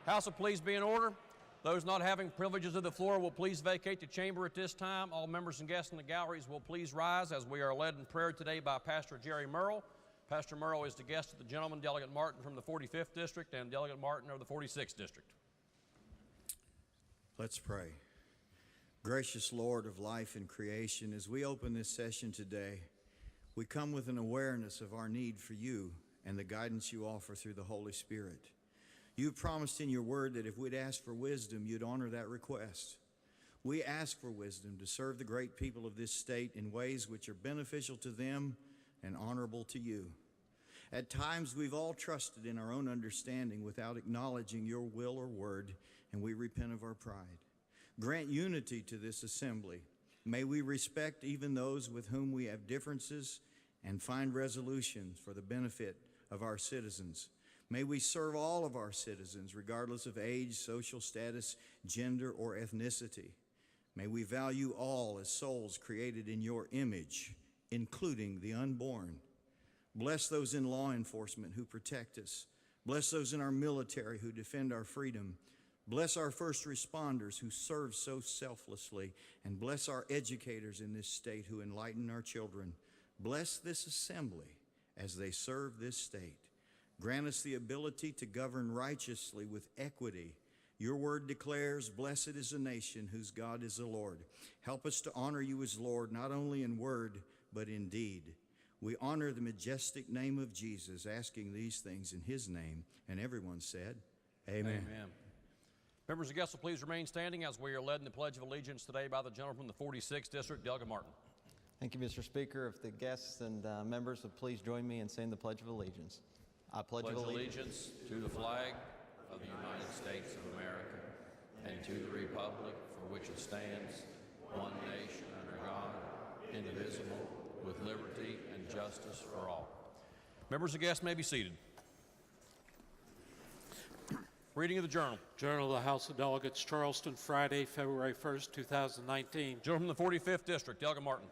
House will please be in order. Those not having privileges of the floor will please vacate the chamber at this time. All members and guests in the galleries will please rise as we are led in prayer today by Pastor Jerry Merle. Pastor Merle is the guest of the gentleman, Delegate Martin from the 45th District and Delegate Martin of the 46th District. Let's pray. Gracious Lord of life and creation, as we open this session today, we come with an awareness of our need for you and the guidance you offer through the Holy Spirit. You promised in your word that if we'd ask for wisdom, you'd honor that request. We ask for wisdom to serve the great people of this state in ways which are beneficial to them and honorable to you. At times, we've all trusted in our own understanding without acknowledging your will or word, and we repent of our pride. Grant unity to this assembly. May we respect even those with whom we have differences and find resolutions for the benefit of our citizens. May we serve all of our citizens, regardless of age, social status, gender, or ethnicity. May we value all as souls created in your image, including the unborn. Bless those in law enforcement who protect us. Bless those in our military who defend our freedom. Bless our first responders who serve so selflessly. And bless our educators in this state who enlighten our children. Bless this assembly as they serve this state. Grant us the ability to govern righteously with equity. Your word declares, blessed is the nation whose God is the Lord. Help us to honor you as Lord, not only in word, but in deed. We honor the majestic name of Jesus, asking these things in his name. And everyone said, amen. Amen. Members and guests will please remain standing as we are led in the Pledge of Allegiance today by the gentleman from the 46th District, Delegate Martin. Thank you, Mr. Speaker. If the guests and members would please join me in saying the Pledge of Allegiance. I pledge allegiance to the flag of the United States of America and to the republic for which it stands, one nation under God, indivisible, with liberty and justice for all. Members and guests may be seated. Reading of the Journal. Journal of the House of Delegates, Charleston, Friday, February 1st, 2019. Gentleman from the 45th District, Delegate Martin.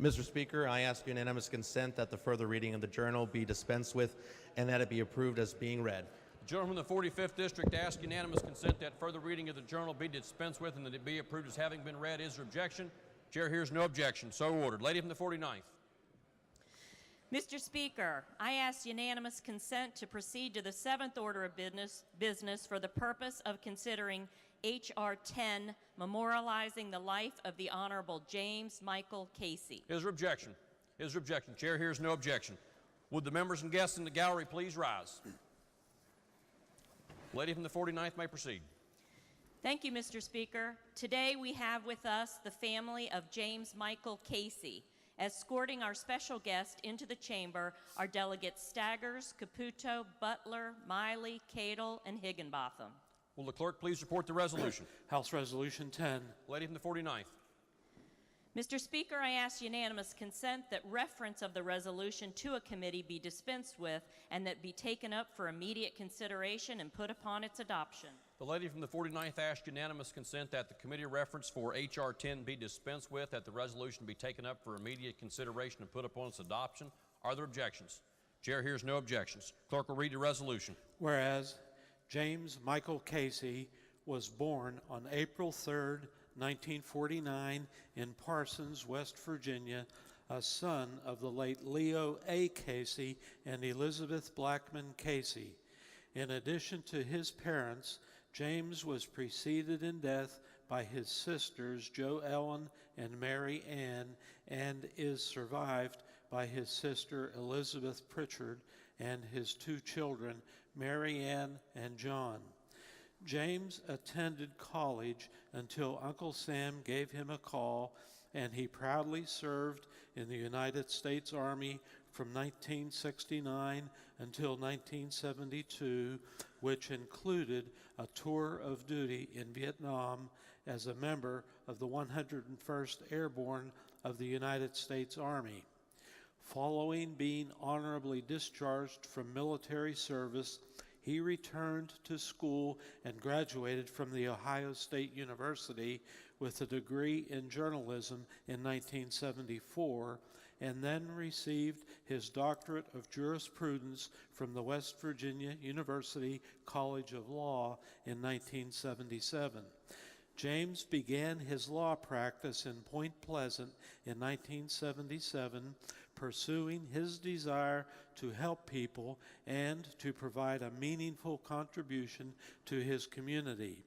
Mr. Speaker, I ask unanimous consent that the further reading of the journal be dispensed with and that it be approved as being read. The gentleman from the 45th District asks unanimous consent that further reading of the journal be dispensed with and that it be approved as having been read. Is there objection? Chair hears no objection. So ordered. Lady from the 49th. Mr. Speaker, I ask unanimous consent to proceed to the 7th order of business for the purpose of considering H.R. 10, memorializing the life of the Honorable James Michael Casey. Is there objection? Is there objection? Chair hears no objection. Would the members and guests in the gallery please rise? Lady from the 49th may proceed. Thank you, Mr. Speaker. Today we have with us the family of James Michael Casey. Escorting our special guest into the chamber are delegates Staggers, Caputo, Butler, Miley, Cadle, and Higginbotham. Will the clerk please report the resolution? House Resolution 10. Lady from the 49th. Mr. Speaker, I ask unanimous consent that reference of the resolution to a committee be dispensed with and that be taken up for immediate consideration and put upon its adoption. The lady from the 49th asked unanimous consent that the committee reference for H.R. 10 be dispensed with, that the resolution be taken up for immediate consideration and put upon its adoption. Are there objections? Chair hears no objections. Clerk will read the resolution. Whereas James Michael Casey was born on April 3rd, 1949 in Parsons, West Virginia, a son of the late Leo A. Casey and Elizabeth Blackman Casey. In addition to his parents, James was preceded in death by his sisters Jo Ellen and Mary Ann, and is survived by his sister Elizabeth Pritchard and his two children, Mary Ann and John. James attended college until Uncle Sam gave him a call, and he proudly served in the United States Army from 1969 until 1972, which included a tour of duty in Vietnam as a member of the 101st Airborne of the United States Army. Following being honorably discharged from military service, he returned to school and graduated from The Ohio State University with a degree in journalism in 1974 and then received his doctorate of jurisprudence from the West Virginia University College of Law in 1977. James began his law practice in Point Pleasant in 1977, pursuing his desire to help people and to provide a meaningful contribution to his community.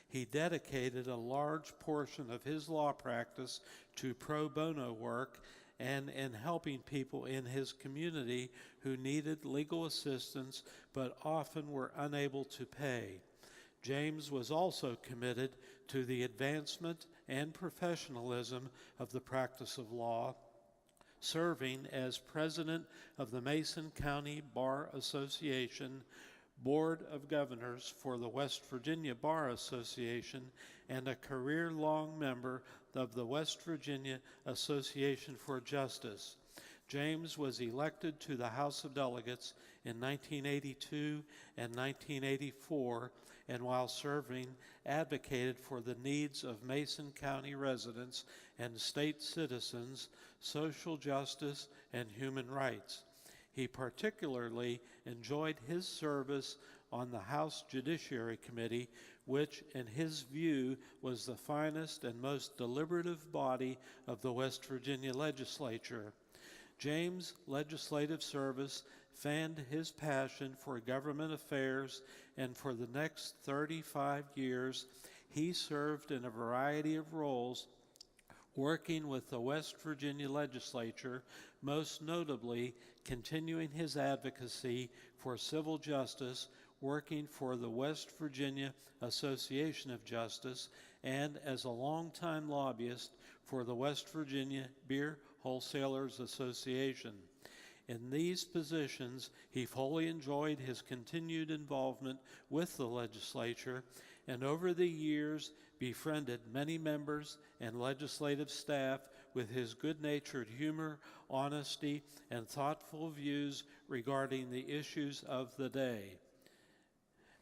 He dedicated a large portion of his law practice to pro bono work and in helping people in his community who needed legal assistance but often were unable to pay. James was also committed to the advancement and professionalism of the practice of law, serving as president of the Mason County Bar Association, Board of Governors for the West Virginia Bar Association, and a career-long member of the West Virginia Association for Justice. James was elected to the House of Delegates in 1982 and 1984, and while serving, advocated for the needs of Mason County residents and state citizens, social justice, and human rights. He particularly enjoyed his service on the House Judiciary Committee, which, in his view, was the finest and most deliberative body of the West Virginia legislature. James' legislative service fanned his passion for government affairs, and for the next 35 years, he served in a variety of roles, working with the West Virginia legislature, most notably continuing his advocacy for civil justice, working for the West Virginia Association of Justice, and as a longtime lobbyist for the West Virginia Beer Wholesalers Association. In these positions, he fully enjoyed his continued involvement with the legislature, and over the years befriended many members and legislative staff with his good-natured humor, honesty, and thoughtful views regarding the issues of the day.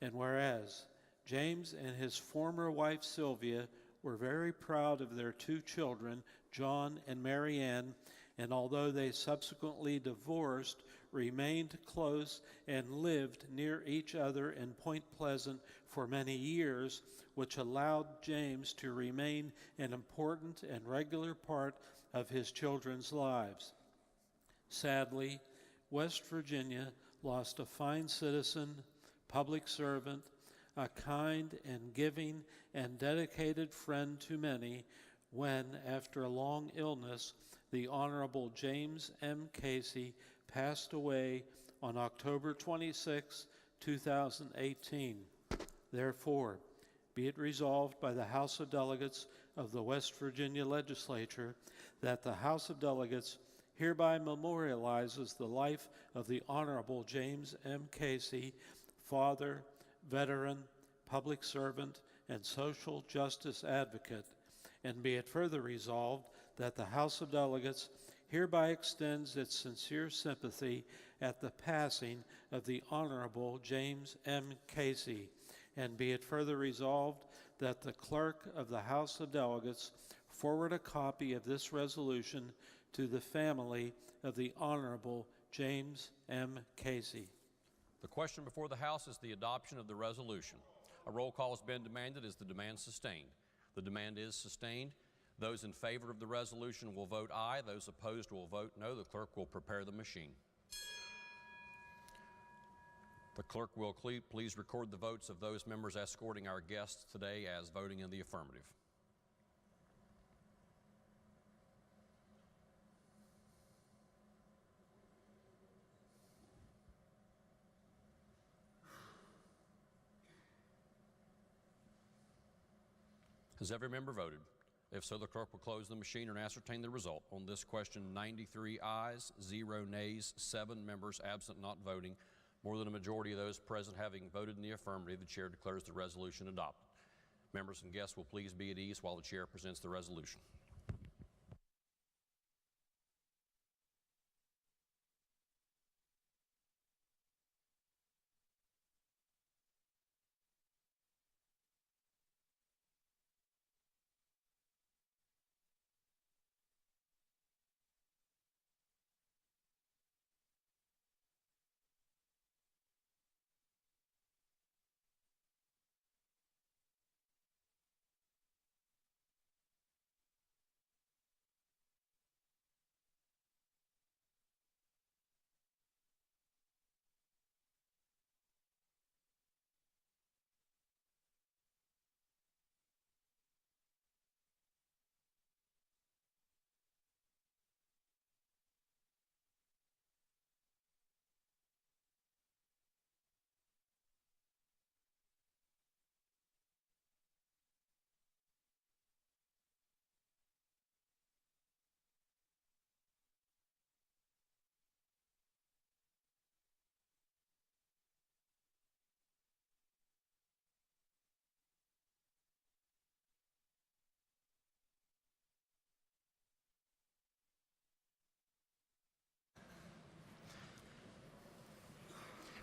And whereas James and his former wife Sylvia were very proud of their two children, John and Mary Ann, and although they subsequently divorced, remained close and lived near each other in Point Pleasant for many years, which allowed James to remain an important and regular part of his children's lives. Sadly, West Virginia lost a fine citizen, public servant, a kind and giving and dedicated friend to many, when, after a long illness, the Honorable James M. Casey passed away on October 26, 2018. Therefore, be it resolved by the House of Delegates of the West Virginia Legislature that the House of Delegates hereby memorializes the life of the Honorable James M. Casey, father, veteran, public servant, and social justice advocate, and be it further resolved that the House of Delegates hereby extends its sincere sympathy at the passing of the Honorable James M. Casey, and be it further resolved that the Clerk of the House of Delegates forward a copy of this resolution to the family of the Honorable James M. Casey. The question before the House is the adoption of the resolution. A roll call has been demanded. Is the demand sustained? The demand is sustained. Those in favor of the resolution will vote aye. Those opposed will vote no. The clerk will prepare the machine. The clerk will please record the votes of those members escorting our guests today as voting in the affirmative. Has every member voted? If so, the clerk will close the machine and ascertain the result. On this question, 93 ayes, 0 nays, 7 members absent not voting. More than a majority of those present having voted in the affirmative, the chair declares the resolution adopted. Members and guests will please be at ease while the chair presents the resolution.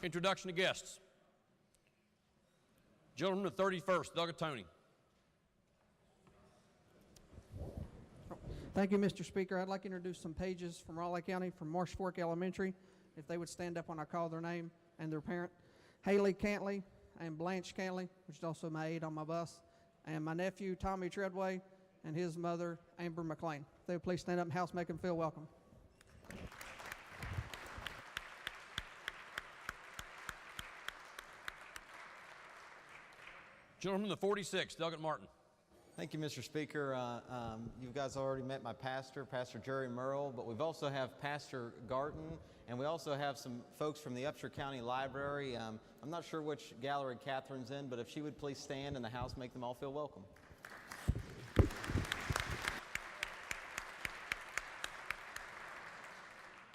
Introduction to guests. Gentleman from the 31st, Doug Tony. Thank you, Mr. Speaker. I'd like to introduce some pages from Raleigh County from Marsh Fork Elementary, if they would stand up when I call their name, and their parent. Haley Cantley and Blanche Cantley, which is also my aide on my bus, and my nephew, Tommy Treadway, and his mother, Amber McLean. If they would please stand up and house make them feel welcome. Gentleman from the 46th, Doug Martin. Thank you, Mr. Speaker. You guys already met my pastor, Pastor Jerry Merle, but we've also have Pastor Garten, and we also have some folks from the Upshur County Library. I'm not sure which gallery Catherine's in, but if she would please stand in the house, make them all feel welcome.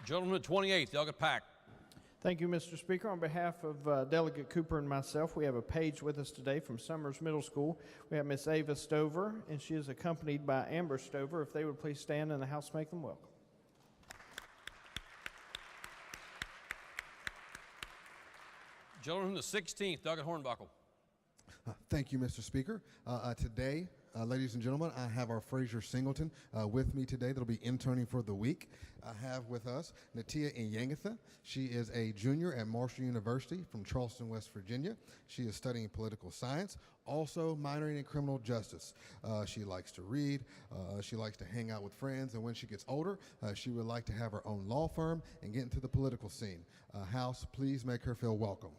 Gentleman from the 28th, Doug Pack. Thank you, Mr. Speaker. On behalf of Delegate Cooper and myself, we have a page with us today from Summers Middle School. We have Miss Ava Stover, and she is accompanied by Amber Stover. If they would please stand in the house, make them welcome. Gentleman from the 16th, Doug Hornbuckle. Thank you, Mr. Speaker. Today, ladies and gentlemen, I have our Fraser Singleton with me today that'll be interning for the week. I have with us Natia Inyangatha. She is a junior at Marshall University from Charleston, West Virginia. She is studying political science, also minoring in criminal justice. She likes to read, she likes to hang out with friends, and when she gets older, she would like to have her own law firm and get into the political scene. House, please make her feel welcome.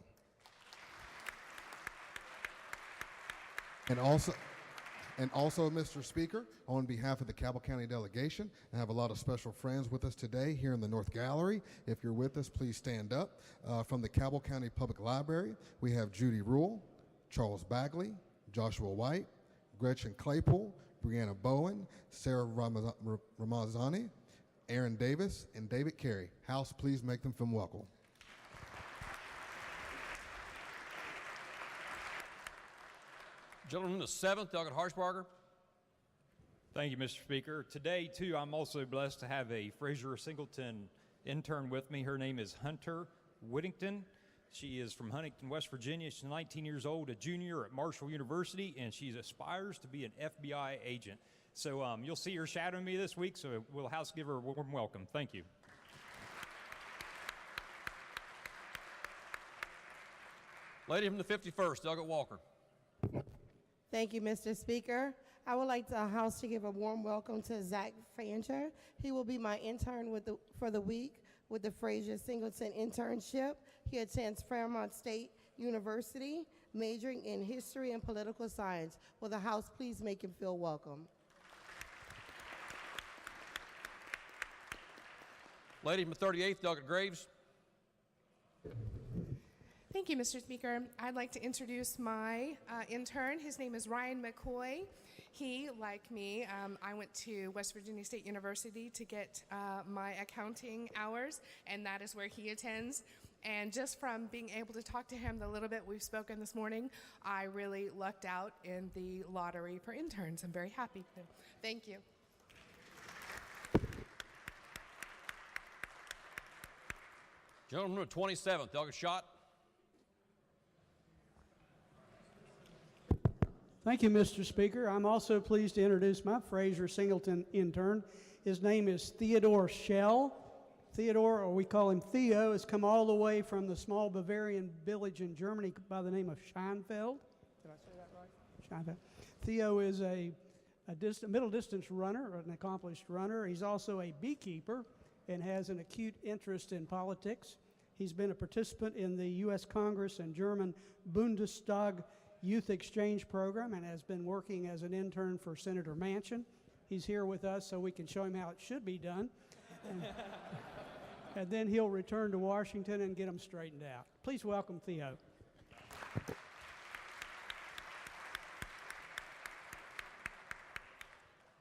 And also, Mr. Speaker, on behalf of the Cabell County delegation, I have a lot of special friends with us today here in the North Gallery. If you're with us, please stand up. From the Cabell County Public Library, we have Judy Rule, Charles Bagley, Joshua White, Gretchen Claypool, Brianna Bowen, Sarah Ramazani, Aaron Davis, and David Carey. House, please make them feel welcome. Gentleman from the 7th, Doug Harshbarger. Thank you, Mr. Speaker. Today, too, I'm also blessed to have a Fraser Singleton intern with me. Her name is Hunter Whittington. She is from Huntington, West Virginia. She's 19 years old, a junior at Marshall University, and she aspires to be an FBI agent. So you'll see her shadowing me this week, so we'll house give her a warm welcome. Thank you. Lady from the 51st, Doug Walker. Thank you, Mr. Speaker. I would like the House to give a warm welcome to Zach Fancher. He will be my intern for the week with the Fraser Singleton internship. He attends Fairmont State University, majoring in history and political science. Will the House please make him feel welcome? Lady from the 38th, Doug Graves. Thank you, Mr. Speaker. I'd like to introduce my intern. His name is Ryan McCoy. He, like me, I went to West Virginia State University to get my accounting hours, and that is where he attends. And just from being able to talk to him the little bit we've spoken this morning, I really lucked out in the lottery for interns. I'm very happy. Thank you. Gentleman from the 27th, Doug Schott. Thank you, Mr. Speaker. I'm also pleased to introduce my Fraser Singleton intern. His name is Theodore Schell. Theodore, or we call him Theo, has come all the way from the small Bavarian village in Germany by the name of Scheinfeld. Did I say that right? Scheinfeld. Theo is a middle distance runner, an accomplished runner. He's also a beekeeper and has an acute interest in politics. He's been a participant in the U.S. Congress and German Bundestag Youth Exchange Program and has been working as an intern for Senator Manchin. He's here with us so we can show him how it should be done. And then he'll return to Washington and get them straightened out. Please welcome Theo.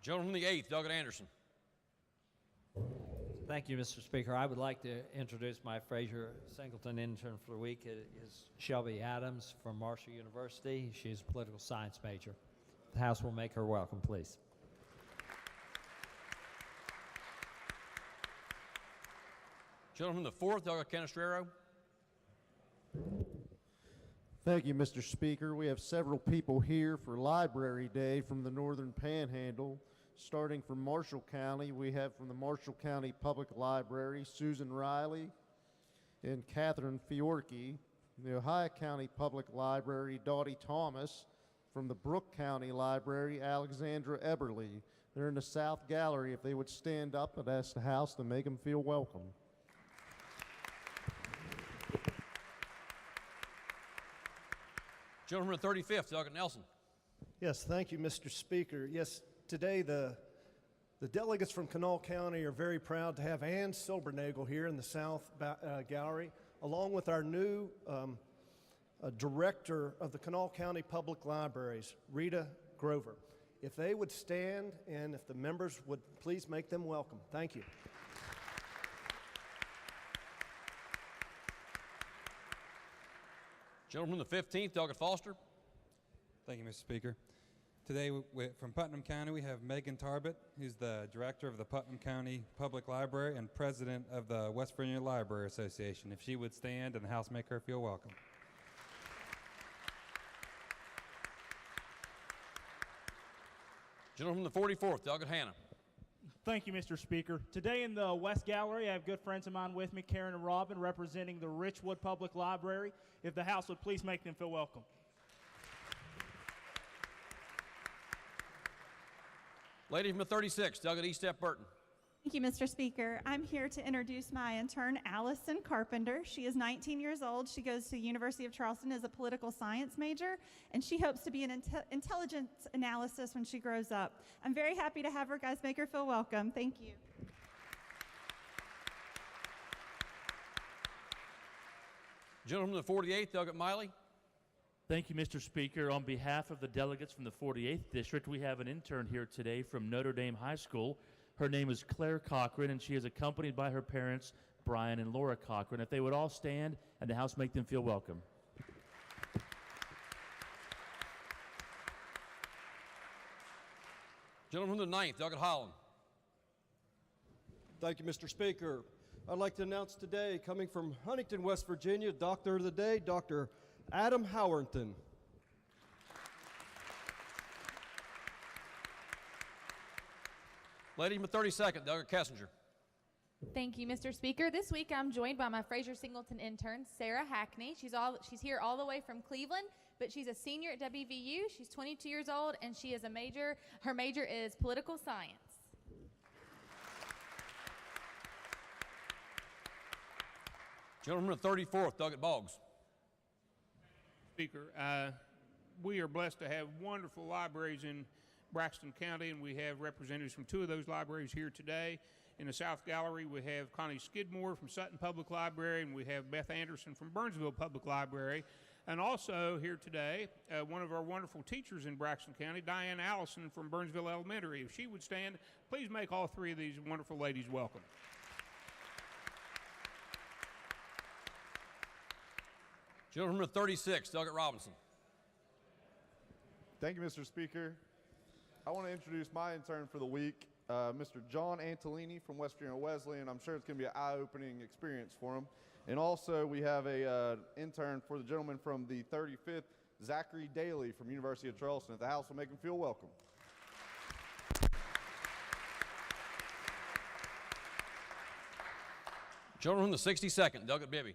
Gentleman from the 8th, Doug Anderson. Thank you, Mr. Speaker. I would like to introduce my Fraser Singleton intern for the week. It is Shelby Adams from Marshall University. She's a political science major. The House will make her welcome, please. Gentleman from the 4th, Doug Canestraro. Thank you, Mr. Speaker. We have several people here for Library Day from the Northern Panhandle. Starting from Marshall County, we have from the Marshall County Public Library, Susan Riley and Catherine Fiorchi. The Ohio County Public Library, Dottie Thomas. From the Brooke County Library, Alexandra Eberly. They're in the South Gallery. If they would stand up and ask the House to make them feel welcome. Gentleman from the 35th, Douglas Nelson. Yes, thank you, Mr. Speaker. Yes, today the delegates from Kanawha County are very proud to have Ann Silbernagel here in the South Gallery, along with our new director of the Kanawha County Public Libraries, Rita Grover. If they would stand and if the members would please make them welcome. Thank you. Gentleman from the 15th, Douglas Foster. Thank you, Mr. Speaker. Today, from Putnam County, we have Megan Tarbett, who's the director of the Putnam County Public Library and president of the West Virginia Library Association. If she would stand and the House make her feel welcome. Gentleman from the 44th, Douglas Hannah. Thank you, Mr. Speaker. Today in the West Gallery, I have good friends of mine with me, Karen and Robin, representing the Richwood Public Library. If the House would please make them feel welcome. Lady from the 36th, Douglas E. Step Burton. Thank you, Mr. Speaker. I'm here to introduce my intern, Allison Carpenter. She is 19 years old. She goes to the University of Charleston as a political science major, and she hopes to be an intelligence analyst when she grows up. I'm very happy to have her. Guys, make her feel welcome. Thank you. Gentleman from the 48th, Douglas Miley. Thank you, Mr. Speaker. On behalf of the delegates from the 48th District, we have an intern here today from Notre Dame High School. Her name is Claire Cochran, and she is accompanied by her parents, Brian and Laura Cochran. If they would all stand and the House make them feel welcome. Gentleman from the 9th, Douglas Holland. Thank you, Mr. Speaker. I'd like to announce today, coming from Huntington, West Virginia, Doctor of the Day, Dr. Adam Howerton. Lady from the 32nd, Douglas Kessinger. Thank you, Mr. Speaker. This week I'm joined by my Fraser Singleton intern, Sarah Hackney. She's here all the way from Cleveland, but she's a senior at WVU. She's 22 years old, and she is her major is political science. Gentleman from the 34th, Douglas Boggs. Speaker, we are blessed to have wonderful libraries in Braxton County, and we have representatives from two of those libraries here today. In the South Gallery, we have Connie Skidmore from Sutton Public Library, and we have Beth Anderson from Burnsville Public Library. And also here today, one of our wonderful teachers in Braxton County, Diane Allison from Burnsville Elementary. If she would stand, please make all three of these wonderful ladies welcome. Gentleman from the 36th, Douglas Robinson. Thank you, Mr. Speaker. I want to introduce my intern for the week, Mr. John Antolini from West Virginia Wesleyan. I'm sure it's going to be an eye-opening experience for him. And also, we have a intern for the gentleman from the 35th, Zachary Daly from University of Charleston. If the House will make him feel welcome. Gentleman from the 62nd, Douglas Bibby.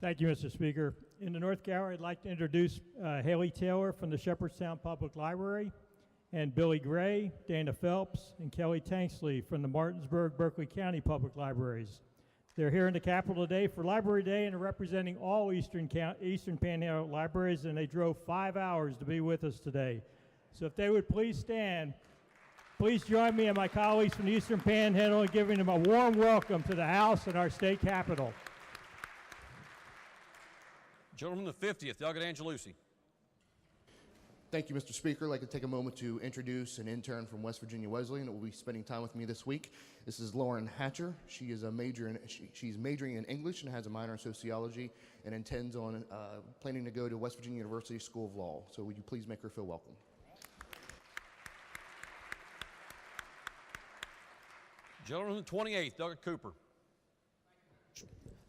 Thank you, Mr. Speaker. In the North Gallery, I'd like to introduce Haley Taylor from the Shepherdstown Public Library, and Billy Gray, Dana Phelps, and Kelly Tanksley from the Martinsburg, Berkeley County Public Libraries. They're here in the Capitol today for Library Day and are representing all Eastern Panhandle libraries, and they drove 5 hours to be with us today. So if they would please stand, please join me and my colleagues from the Eastern Panhandle in giving them a warm welcome to the House and our state capitol. Gentleman from the 50th, Douglas Angelucci. Thank you, Mr. Speaker. I'd like to take a moment to introduce an intern from West Virginia Wesleyan that will be spending time with me this week. This is Lauren Hatcher. She is she's majoring in English and has a minor in sociology and intends on planning to go to West Virginia University School of Law. So would you please make her feel welcome? Gentleman from the 28th, Douglas Cooper.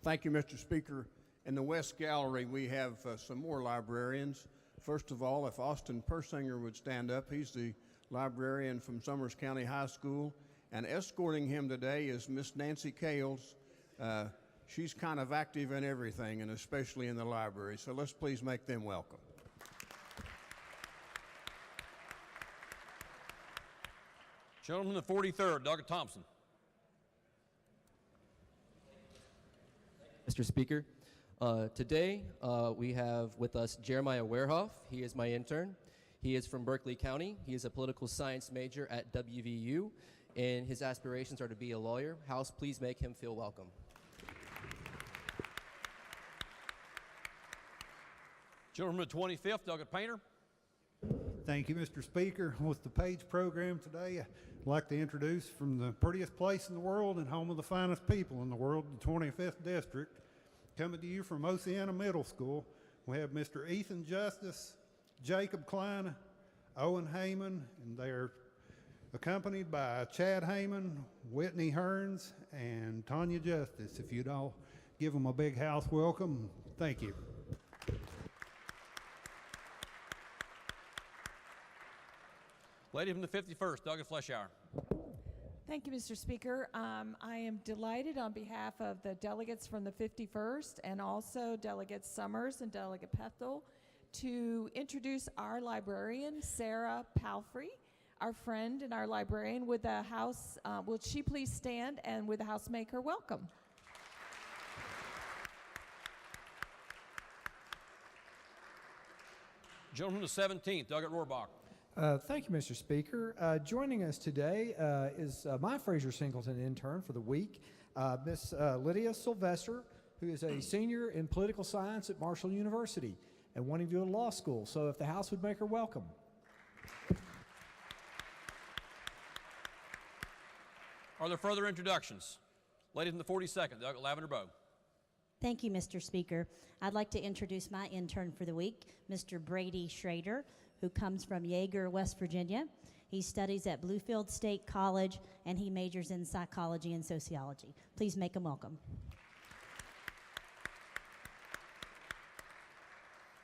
Thank you, Mr. Speaker. In the West Gallery, we have some more librarians. First of all, if Austin Persinger would stand up, he's the librarian from Summers County High School. And escorting him today is Miss Nancy Kales. She's kind of active in everything, and especially in the library. So let's please make them welcome. Gentleman, the 43rd, Doug Thompson. Mr. Speaker, today we have with us Jeremiah Warehoff. He is my intern. He is from Berkeley County. He is a political science major at WVU, and his aspirations are to be a lawyer. House, please make him feel welcome. Gentleman, the 25th, Doug Painter. Thank you, Mr. Speaker. With the Page program today, I'd like to introduce from the prettiest place in the world and home of the finest people in the world, the 25th District. Coming to you from Oceana Middle School, we have Mr. Ethan Justice, Jacob Klein, Owen Heyman, and they're accompanied by Chad Heyman, Whitney Hearns, and Tanya Justice. If you'd all give them a big house welcome, thank you. Lady from the 51st, Doug Fleshauer. Thank you, Mr. Speaker. I am delighted on behalf of the delegates from the 51st and also Delegate Summers and Delegate Pethel to introduce our librarian, Sarah Palfrey, our friend and our librarian. Would the House, would she please stand, and would the House make her welcome? Gentleman, the 17th, Doug Rohrbach. Thank you, Mr. Speaker. Joining us today is my Fraser Singleton intern for the week, Miss Lydia Sylvester, who is a senior in political science at Marshall University and wanting to go to law school. So if the House would make her welcome. Are there further introductions? Lady from the 42nd, Doug Lavender Bow. Thank you, Mr. Speaker. I'd like to introduce my intern for the week, Mr. Brady Schrader, who comes from Yeager, West Virginia. He studies at Bluefield State College, and he majors in psychology and sociology. Please make him welcome.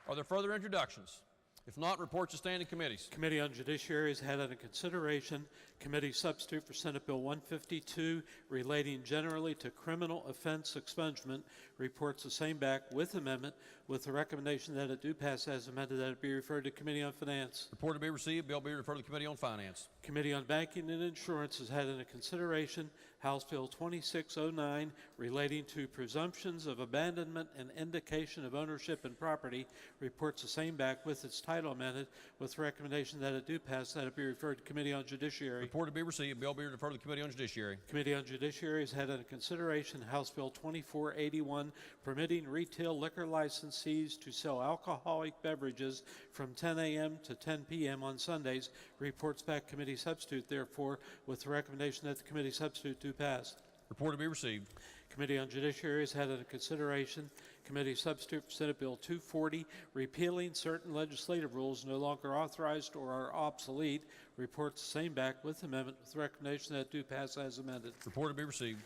Are there further introductions? If not, reports to standing committees. Committee on Judiciary has had under consideration committee substitute for Senate Bill 152 relating generally to criminal offense expungement. Reports the same back with amendment with the recommendation that it do pass as amended, that it be referred to Committee on Finance. Report to be received. Bill be referred to the Committee on Finance. Committee on Banking and Insurance has had under consideration House Bill 2609 relating to presumptions of abandonment and indication of ownership and property. Reports the same back with its title amended with the recommendation that it do pass, that it be referred to Committee on Judiciary. Report to be received. Bill be referred to the Committee on Judiciary. Committee on Judiciary has had under consideration House Bill 2481 permitting retail liquor licensees to sell alcoholic beverages from 10 a.m. to 10 p.m. on Sundays. Reports back committee substitute, therefore, with the recommendation that the committee substitute do pass. Report to be received. Committee on Judiciary has had under consideration committee substitute for Senate Bill 240, repealing certain legislative rules no longer authorized or are obsolete. Reports the same back with amendment with the recommendation that do pass as amended. Report to be received.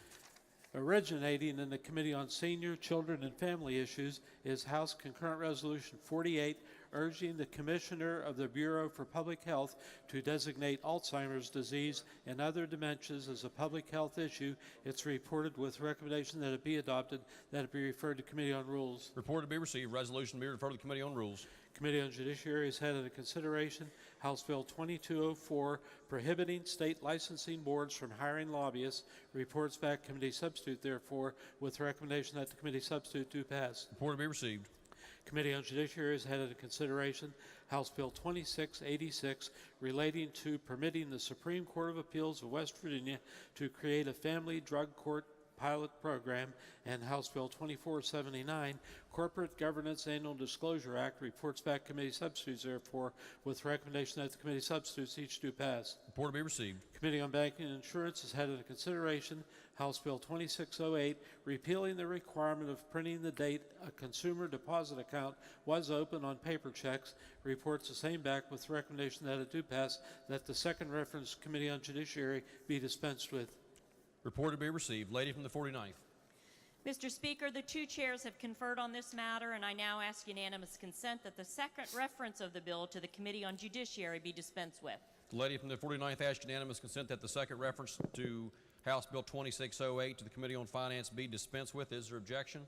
Originating in the Committee on Senior, Children, and Family Issues is House Concurrent Resolution 48, urging the Commissioner of the Bureau for Public Health to designate Alzheimer's disease and other dementias as a public health issue. It's reported with recommendation that it be adopted, that it be referred to Committee on Rules. Report to be received. Resolution to be referred to the Committee on Rules. Committee on Judiciary has had under consideration House Bill 2204 prohibiting state licensing boards from hiring lobbyists. Reports back committee substitute, therefore, with recommendation that the committee substitute do pass. Report to be received. Committee on Judiciary has had under consideration House Bill 2686 relating to permitting the Supreme Court of Appeals of West Virginia to create a family drug court pilot program, and House Bill 2479, Corporate Governance Annual Disclosure Act. Reports back committee substitutes, therefore, with recommendation that the committee substitutes each do pass. Report to be received. Committee on Banking and Insurance has had under consideration House Bill 2608, repealing the requirement of printing the date a consumer deposit account was open on paper checks. Reports the same back with recommendation that it do pass, that the second reference Committee on Judiciary be dispensed with. Report to be received. Lady from the 49th. Mr. Speaker, the two chairs have conferred on this matter, and I now ask unanimous consent that the second reference of the bill to the Committee on Judiciary be dispensed with. The lady from the 49th asks unanimous consent that the second reference to House Bill 2608 to the Committee on Finance be dispensed with. Is there objection?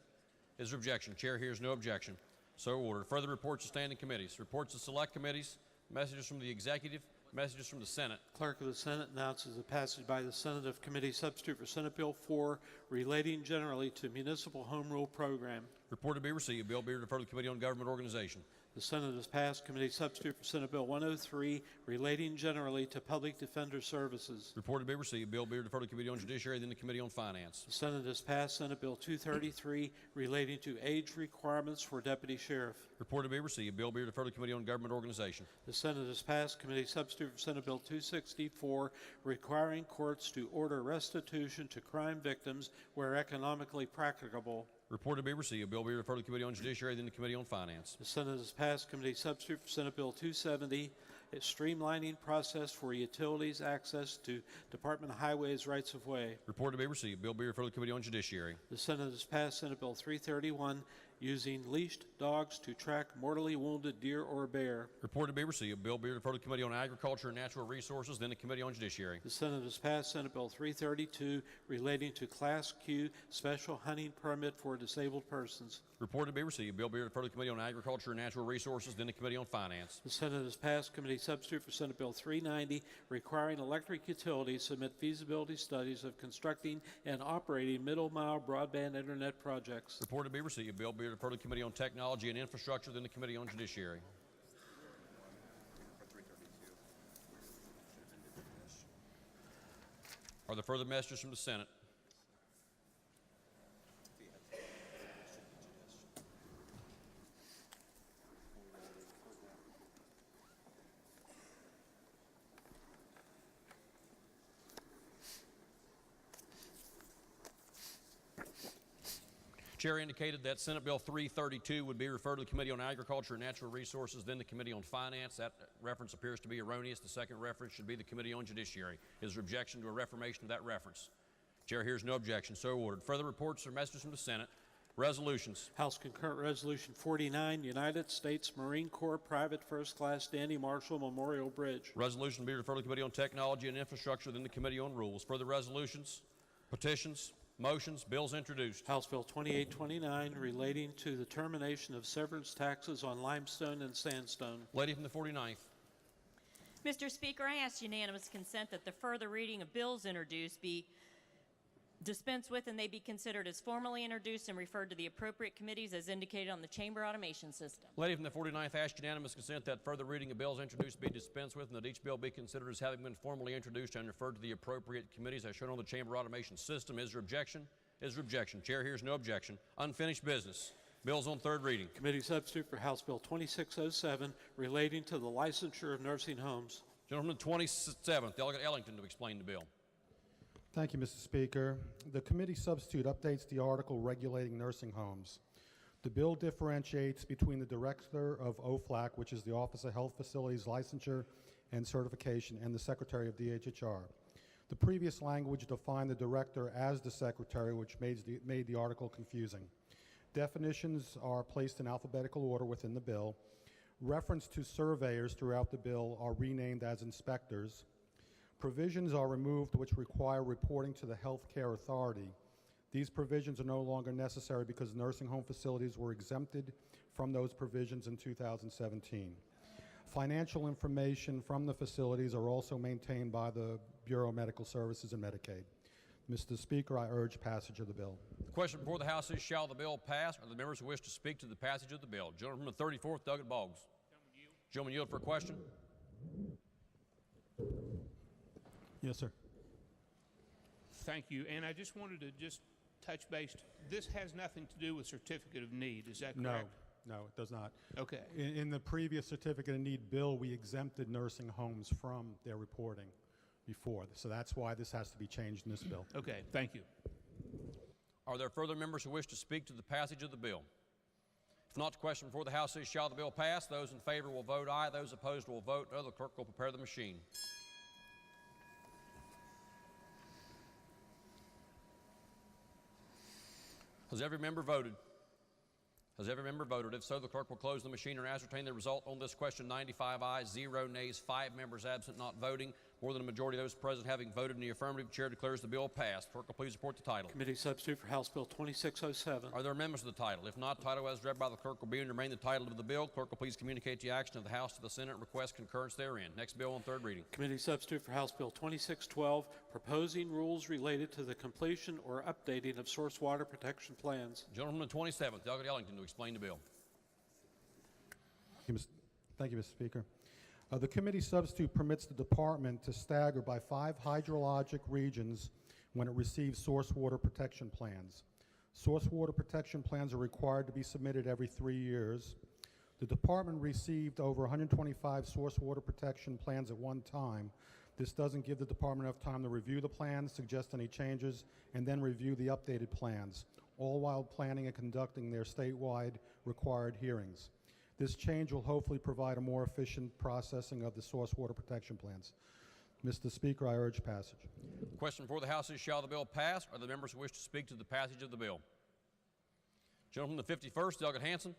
Is there objection? Chair hears no objection. So ordered. Further reports of standing committees. Reports of select committees. Messages from the executive. Messages from the Senate. Clerk of the Senate announces the passage by the Senate of Committee Substitute for Senate Bill 4 relating generally to municipal home rule program. Report to be received. Bill be referred to the Committee on Government Organization. The Senate has passed Committee Substitute for Senate Bill 103 relating generally to public defender services. Report to be received. Bill be referred to the Committee on Judiciary, then the Committee on Finance. The Senate has passed Senate Bill 233 relating to age requirements for deputy sheriff. Report to be received. Bill be referred to the Committee on Government Organization. The Senate has passed Committee Substitute for Senate Bill 264 requiring courts to order restitution to crime victims where economically practicable. Report to be received. Bill be referred to the Committee on Judiciary, then the Committee on Finance. The Senate has passed Committee Substitute for Senate Bill 270, a streamlining process for utilities access to Department of Highways rights-of-way. Report to be received. Bill be referred to the Committee on Judiciary. The Senate has passed Senate Bill 331, using leashed dogs to track mortally wounded deer or bear. Report to be received. Bill be referred to the Committee on Agriculture and Natural Resources, then the Committee on Judiciary. The Senate has passed Senate Bill 332 relating to Class Q special hunting permit for disabled persons. Report to be received. Bill be referred to the Committee on Agriculture and Natural Resources, then the Committee on Finance. The Senate has passed Committee Substitute for Senate Bill 390 requiring electric utilities submit feasibility studies of constructing and operating middle-mile broadband internet projects. Report to be received. Bill be referred to the Committee on Technology and Infrastructure, then the Committee on Judiciary. Are there further messages from the Senate? Chair indicated that Senate Bill 332 would be referred to the Committee on Agriculture and Natural Resources, then the Committee on Finance. That reference appears to be erroneous. The second reference should be the Committee on Judiciary. Is there objection to a reformation of that reference? Chair hears no objection. So ordered. Further reports or messages from the Senate. Resolutions. House Concurrent Resolution 49, United States Marine Corps Private First Class Danny Marshall Memorial Bridge. Resolution to be referred to the Committee on Technology and Infrastructure, then the Committee on Rules. Further resolutions, petitions, motions, bills introduced. House Bill 2829 relating to the termination of severance taxes on limestone and sandstone. Lady from the 49th. Mr. Speaker, I ask unanimous consent that the further reading of bills introduced be dispensed with and they be considered as formally introduced and referred to the appropriate committees as indicated on the chamber automation system. Lady from the 49th asks unanimous consent that further reading of bills introduced be dispensed with and that each bill be considered as having been formally introduced and referred to the appropriate committees as shown on the chamber automation system. Is there objection? Is there objection? Chair hears no objection. Unfinished business. Bills on third reading. Committee Substitute for House Bill 2607 relating to the licensure of nursing homes. Gentleman 27th, Delegate Ellington, to explain the bill. Thank you, Mr. Speaker. The committee substitute updates the article regulating nursing homes. The bill differentiates between the director of OFLAC, which is the Office of Health Facilities Licensure and Certification, and the secretary of DHHR. The previous language defined the director as the secretary, which made the article confusing. Definitions are placed in alphabetical order within the bill. Reference to surveyors throughout the bill are renamed as inspectors. Provisions are removed which require reporting to the Health Care Authority. These provisions are no longer necessary because nursing home facilities were exempted from those provisions in 2017. Financial information from the facilities are also maintained by the Bureau of Medical Services and Medicaid. Mr. Speaker, I urge passage of the bill. The question before the House is, shall the bill pass? Are the members who wish to speak to the passage of the bill? Gentleman from the 34th, Douglas Boggs. Gentleman yield for a question. Yes, sir. Thank you. And I just wanted to touch base. This has nothing to do with certificate of need. Is that correct? No, it does not. Okay. In the previous certificate of need bill, we exempted nursing homes from their reporting before. So that's why this has to be changed in this bill. Okay, thank you. Are there further members who wish to speak to the passage of the bill? If not, the question before the House is, shall the bill pass? Those in favor will vote aye. Those opposed will vote no. The clerk will prepare the machine. Has every member voted? Has every member voted? If so, the clerk will close the machine and ascertain the result on this question. 95 ayes, 0 nays, 5 members absent, not voting. More than a majority of those present having voted in the affirmative, chair declares the bill passed. Clerk will please report the title. Committee substitute for House Bill 2607. Are there amendments to the title? If not, title as read by the clerk will be and remain the title of the bill. Clerk will please communicate the action of the House to the Senate and request concurrence therein. Next bill on third reading. Committee substitute for House Bill 2612, proposing rules related to the completion or updating of source water protection plans. Gentleman from the 27th, Delegate Ellington, to explain the bill. Thank you, Mr. Speaker. The committee substitute permits the department to stagger by 5 hydrologic regions when it receives source water protection plans. Source water protection plans are required to be submitted every 3 years. The department received over 125 source water protection plans at one time. This doesn't give the department enough time to review the plans, suggest any changes, and then review the updated plans, all while planning and conducting their statewide required hearings. This change will hopefully provide a more efficient processing of the source water protection plans. Mr. Speaker, I urge passage. Question before the House is, shall the bill pass? Are the members who wish to speak to the passage of the bill? Gentleman from the 51st, Delegate Hansen.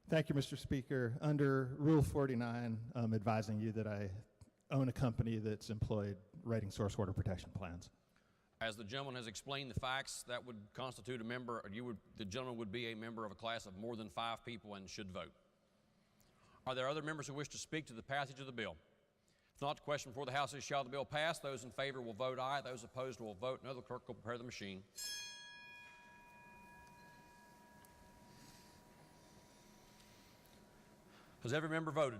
Thank you, Mr. Speaker. Under Rule 49, I'm advising you that I own a company that's employed writing source water protection plans. As the gentleman has explained the facts, that would constitute a member, or the gentleman would be a member of a class of more than 5 people and should vote. Are there other members who wish to speak to the passage of the bill? If not, the question before the House is, shall the bill pass? Those in favor will vote aye. Those opposed will vote no. The clerk will prepare the machine. Has every member voted?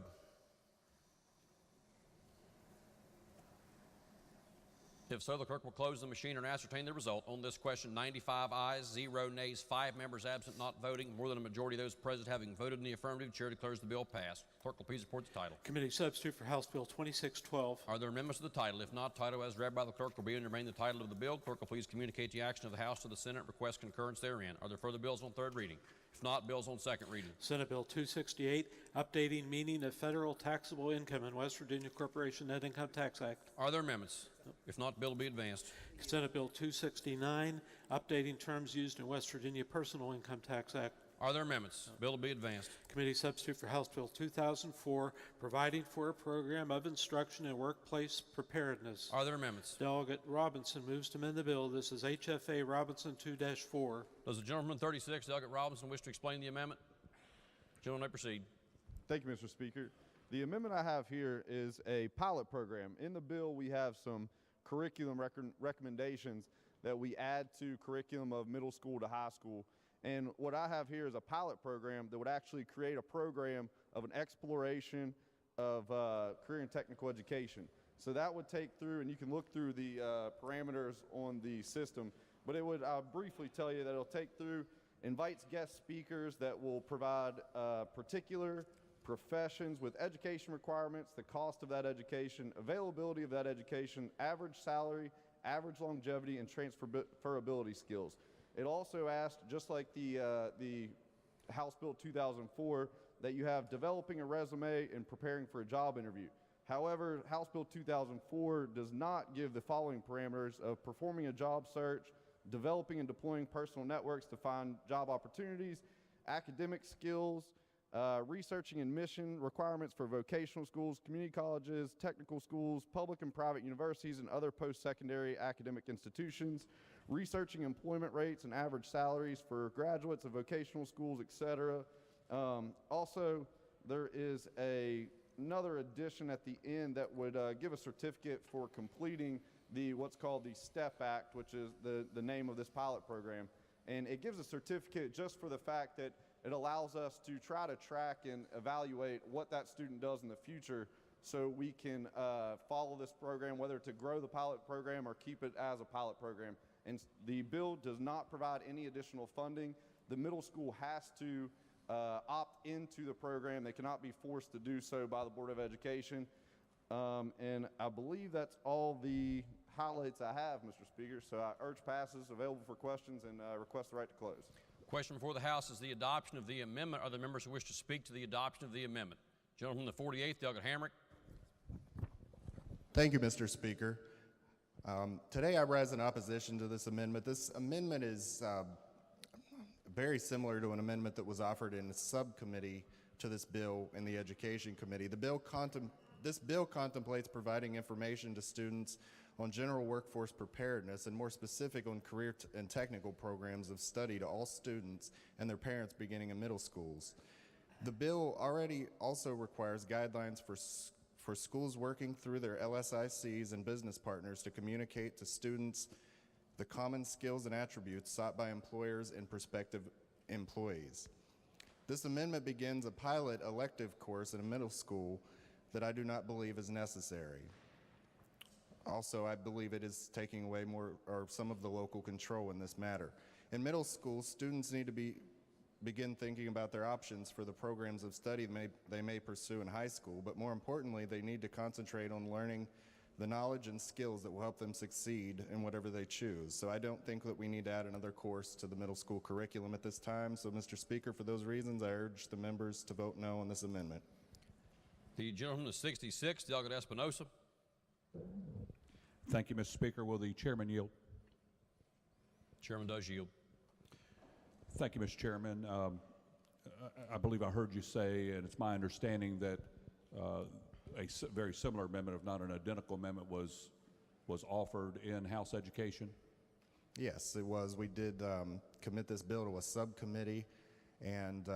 If so, the clerk will close the machine and ascertain the result on this question. 95 ayes, 0 nays, 5 members absent, not voting. More than a majority of those present having voted in the affirmative, chair declares the bill passed. Clerk will please report the title. Committee substitute for House Bill 2612. Are there amendments to the title? If not, title as read by the clerk will be and remain the title of the bill. Clerk will please communicate the action of the House to the Senate and request concurrence therein. Are there further bills on third reading? If not, bills on second reading. Senate Bill 268, updating meaning of federal taxable income in West Virginia Corporation Net Income Tax Act. Are there amendments? If not, bill will be advanced. Senate Bill 269, updating terms used in West Virginia Personal Income Tax Act. Are there amendments? Bill will be advanced. Committee substitute for House Bill 2004, providing for a program of instruction in workplace preparedness. Are there amendments? Delegate Robinson moves to amend the bill. This is HFA Robinson 2-4. Does the gentleman 36, Delegate Robinson, wish to explain the amendment? Gentleman may proceed. Thank you, Mr. Speaker. The amendment I have here is a pilot program. In the bill, we have some curriculum recommendations that we add to curriculum of middle school to high school. And what I have here is a pilot program that would actually create a program of an exploration of career and technical education. So that would take through, and you can look through the parameters on the system, but it would, I'll briefly tell you that it'll take through, invites guest speakers that will provide particular professions with education requirements, the cost of that education, availability of that education, average salary, average longevity, and transferability skills. It also asked, just like the House Bill 2004, that you have developing a resume and preparing for a job interview. However, House Bill 2004 does not give the following parameters of performing a job search, developing and deploying personal networks to find job opportunities, academic skills, researching and mission requirements for vocational schools, community colleges, technical schools, public and private universities, and other post-secondary academic institutions, researching employment rates and average salaries for graduates of vocational schools, etc. Also, there is another addition at the end that would give a certificate for completing what's called the STEP Act, which is the name of this pilot program. And it gives a certificate just for the fact that it allows us to try to track and evaluate what that student does in the future so we can follow this program, whether to grow the pilot program or keep it as a pilot program. And the bill does not provide any additional funding. The middle school has to opt into the program. They cannot be forced to do so by the Board of Education. And I believe that's all the highlights I have, Mr. Speaker. So I urge passes, available for questions, and request the right to close. Question before the House is the adoption of the amendment. Are there members who wish to speak to the adoption of the amendment? Gentleman from the 48th, Delegate Hamrick. Thank you, Mr. Speaker. Today I rise in opposition to this amendment. This amendment is very similar to an amendment that was offered in a subcommittee to this bill in the Education Committee. This bill contemplates providing information to students on general workforce preparedness and more specific on career and technical programs of study to all students and their parents beginning in middle schools. The bill already also requires guidelines for schools working through their LSICs and business partners to communicate to students the common skills and attributes sought by employers and prospective employees. This amendment begins a pilot elective course in a middle school that I do not believe is necessary. Also, I believe it is taking away some of the local control in this matter. In middle school, students need to begin thinking about their options for the programs of study they may pursue in high school, but more importantly, they need to concentrate on learning the knowledge and skills that will help them succeed in whatever they choose. So I don't think that we need to add another course to the middle school curriculum at this time. So, Mr. Speaker, for those reasons, I urge the members to vote no on this amendment. The gentleman is 66, Delegate Espinosa. Thank you, Mr. Speaker. Will the chairman yield? Chairman does yield. Thank you, Mr. Chairman. I believe I heard you say, and it's my understanding that very similar amendment, if not an identical amendment, was offered in House Education. Yes, it was. We did commit this bill to a subcommittee, and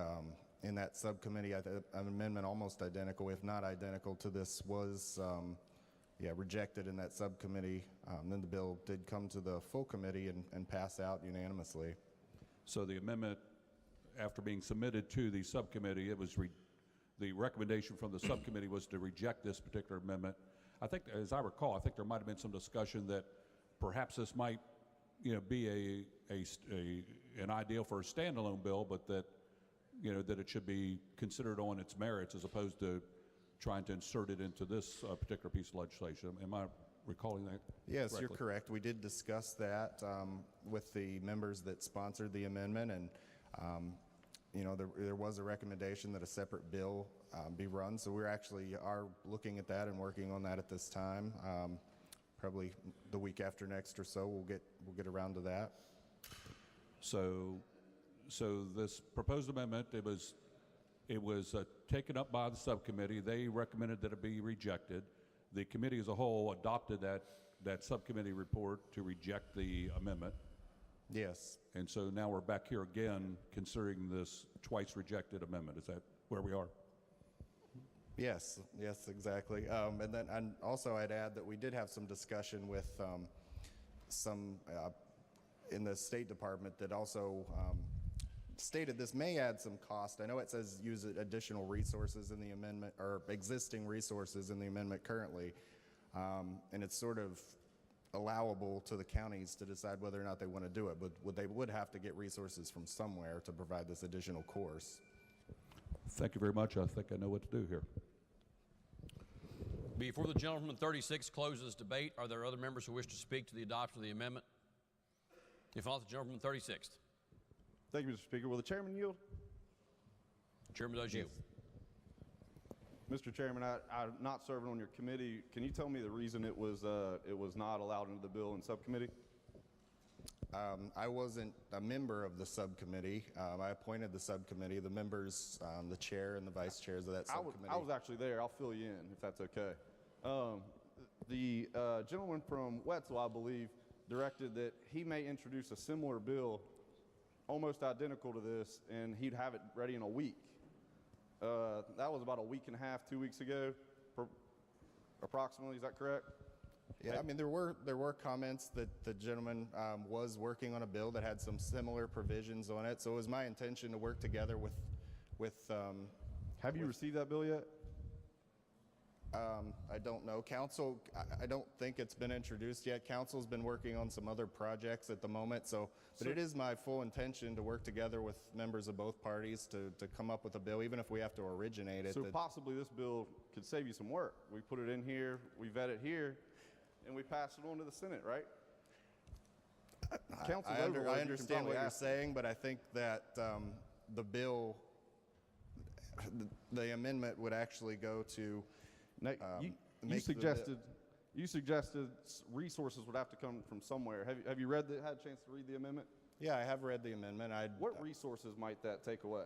in that subcommittee, an amendment almost identical, if not identical to this, was rejected in that subcommittee. Then the bill did come to the full committee and pass out unanimously. So the amendment, after being submitted to the subcommittee, it was the recommendation from the subcommittee was to reject this particular amendment. I think, as I recall, I think there might have been some discussion that perhaps this might, be an ideal for a standalone bill, but that, that it should be considered on its merits as opposed to trying to insert it into this particular piece of legislation. Am I recalling that? Yes, correctly? You're correct. We did discuss that with the members that sponsored the amendment, and there was a recommendation that a separate bill be run. So we actually are looking at that and working on that at this time. Probably the week after next or so, we'll get around to that. So this proposed amendment, it was taken up by the subcommittee. They recommended that it be rejected. The committee as a whole adopted that subcommittee report to reject the amendment. Yes. And so now we're back here again considering this twice rejected amendment. Is that where we are? Yes, exactly. And also I'd add that we did have some discussion with some in the State Department that also stated this may add some cost. I know it says use additional resources in the amendment, or existing resources in the amendment currently, and it's sort of allowable to the counties to decide whether or not they want to do it, but they would have to get resources from somewhere to provide this additional course. Thank you very much. I think I know what to do here. Before the gentleman from 36 closes debate, are there other members who wish to speak to the adoption of the amendment? If not, the gentleman from 36th. Thank you, Mr. Speaker. Will the chairman yield? Chairman does yield. Mr. Chairman, I'm not serving on your committee. Can you tell me the reason it was not allowed into the bill in subcommittee? I wasn't a member of the subcommittee. I appointed the subcommittee, the members, the chair and the vice chairs of that subcommittee. I was actually there. I'll fill you in if that's okay. The gentleman from Wetzel, I believe, directed that he may introduce a similar bill almost identical to this, and he'd have it ready in a week. That was about a week and a half, 2 weeks ago, approximately. Is that correct? Yeah, I mean, there were comments that the gentleman was working on a bill that had some similar provisions on it. So it was my intention to work together with. Have you received that bill yet? I don't know. Council, I don't think it's been introduced yet. Council's been working on some other projects at the moment. But it is my full intention to work together with members of both parties to come up with a bill, even if we have to originate it. So possibly this bill could save you some work. We put it in here, we vet it here, and we pass it on to the Senate, right? I understand what you're saying, but I think that the bill, the amendment would actually go to. You suggested resources would have to come from somewhere. Have you had a chance to read the amendment? Yeah, I have read the amendment. What resources might that take away?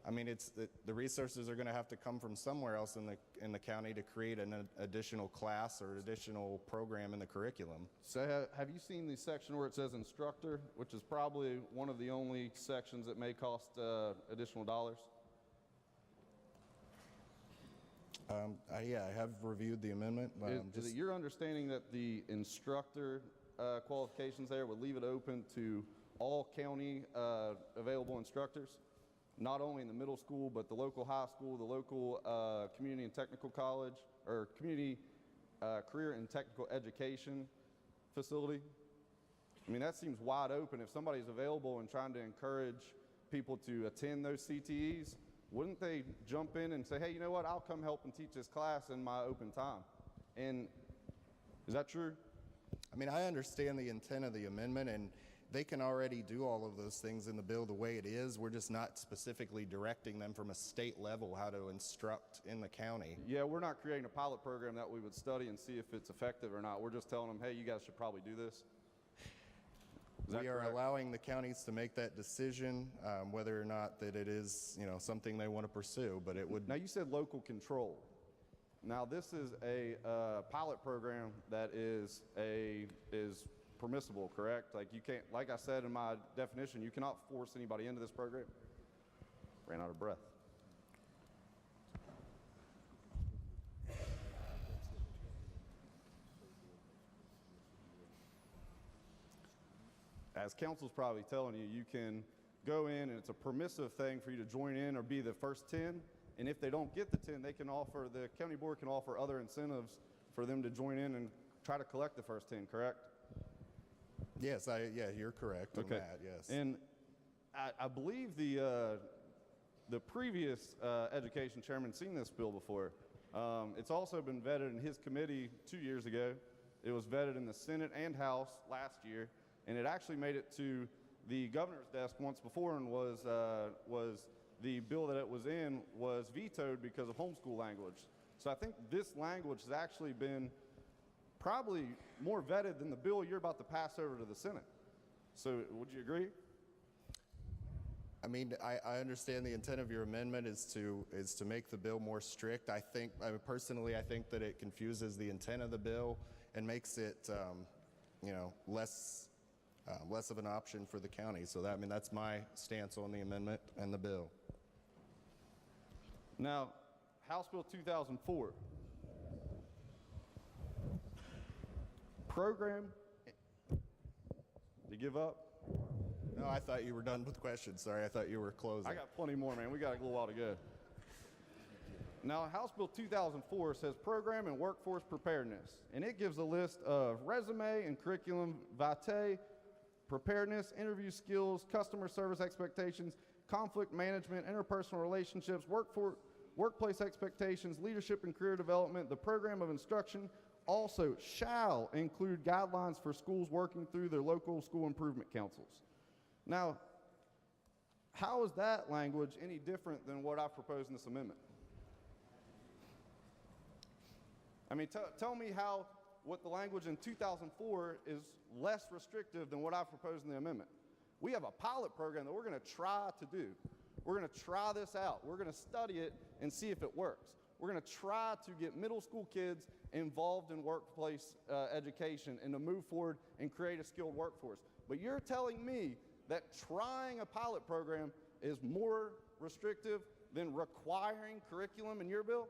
I mean, it's the resources are going to have to come from somewhere else in the county to create an additional class or additional program in the curriculum. So have you seen the section where it says instructor, which is probably one of the only sections that may cost additional dollars? Yeah, I have reviewed the amendment. Is it your understanding that the instructor qualifications there would leave it open to all county available instructors? Not only in the middle school, but the local high school, the local community and technical college, or community career and technical education facility? I mean, that seems wide open. If somebody's available and trying to encourage people to attend those CTEs, wouldn't they jump in and say, hey, you know what, I'll come help and teach this class in my open time? And is that true? I mean, I understand the intent of the amendment, and they can already do all of those things in the bill the way it is. We're just not specifically directing them from a state level how to instruct in the county. Yeah, we're not creating a pilot program that we would study and see if it's effective or not. We're just telling them, hey, you guys should probably do this. We are allowing the counties to make that decision, whether or not that it is, something they want to pursue, but it would. Now, you said local control. Now, this is a pilot program that is permissible, correct? Like, you can't, like I said in my definition, you cannot force anybody into this program. Ran out of breath. As council's probably telling you, you can go in and it's a permissive thing for you to join in or be the first 10. And if they don't get the 10, they can offer, the county board can offer other incentives for them to join in and try to collect the first 10, correct? Yes, you're correct on that, yes. And I believe the previous education chairman seen this bill before. It's also been vetted in his committee 2 years ago. It was vetted in the Senate and House last year, and it actually made it to the governor's desk once before, and was the bill that it was in was vetoed because of homeschool language. So I think this language has actually been probably more vetted than the bill you're about to pass over to the Senate. So would you agree? I mean, I understand the intent of your amendment is to make the bill more strict. Personally, I think that it confuses the intent of the bill and makes it, less of an option for the county. So that's my stance on the amendment and the bill. Now, House Bill 2004. Program. Did you give up? No, I thought you were done with questions. Sorry, I thought you were closing. I got plenty more, man. We got a little while to go. Now, House Bill 2004 says program and workforce preparedness, and it gives a list of resume and curriculum vitae, preparedness, interview skills, customer service expectations, conflict management, interpersonal relationships, workplace expectations, leadership and career development. The program of instruction also shall include guidelines for schools working through their local school improvement councils. Now, how is that language any different than what I proposed in this amendment? I mean, tell me how what the language in 2004 is less restrictive than what I proposed in the amendment. We have a pilot program that we're going to try to do. We're going to try this out. We're going to study it and see if it works. We're going to try to get middle school kids involved in workplace education and to move forward and create a skilled workforce. But you're telling me that trying a pilot program is more restrictive than requiring curriculum in your bill?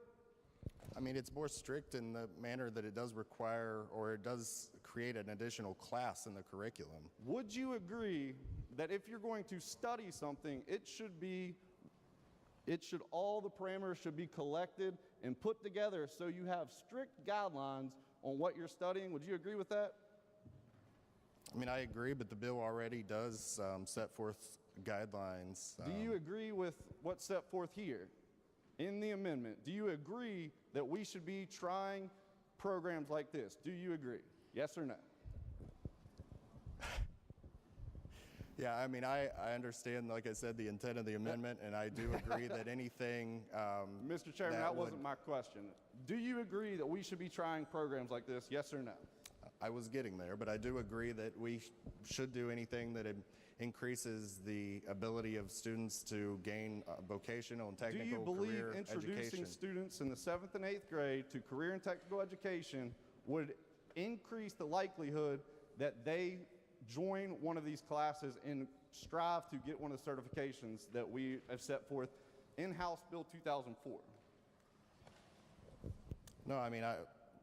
I mean, it's more strict in the manner that it does require, or it does create an additional class in the curriculum. Would you agree that if you're going to study something, all the parameters should be collected and put together so you have strict guidelines on what you're studying? Would you agree with that? I mean, I agree, but the bill already does set forth guidelines. Do you agree with what's set forth here in the amendment? Do you agree that we should be trying programs like this? Do you agree? Yes or no? Yeah, I mean, I understand, like I said, the intent of the amendment, and I do agree that anything. Mr. Chairman, that wasn't my question. Do you agree that we should be trying programs like this? Yes or no? I was getting there, but I do agree that we should do anything that increases the ability of students to gain vocational and Do you technical believe career introducing education. students in the 7th and 8th grade to career and technical education would increase the likelihood that they join one of these classes and strive to get one of the certifications that we have set forth in House Bill 2004? No, I mean,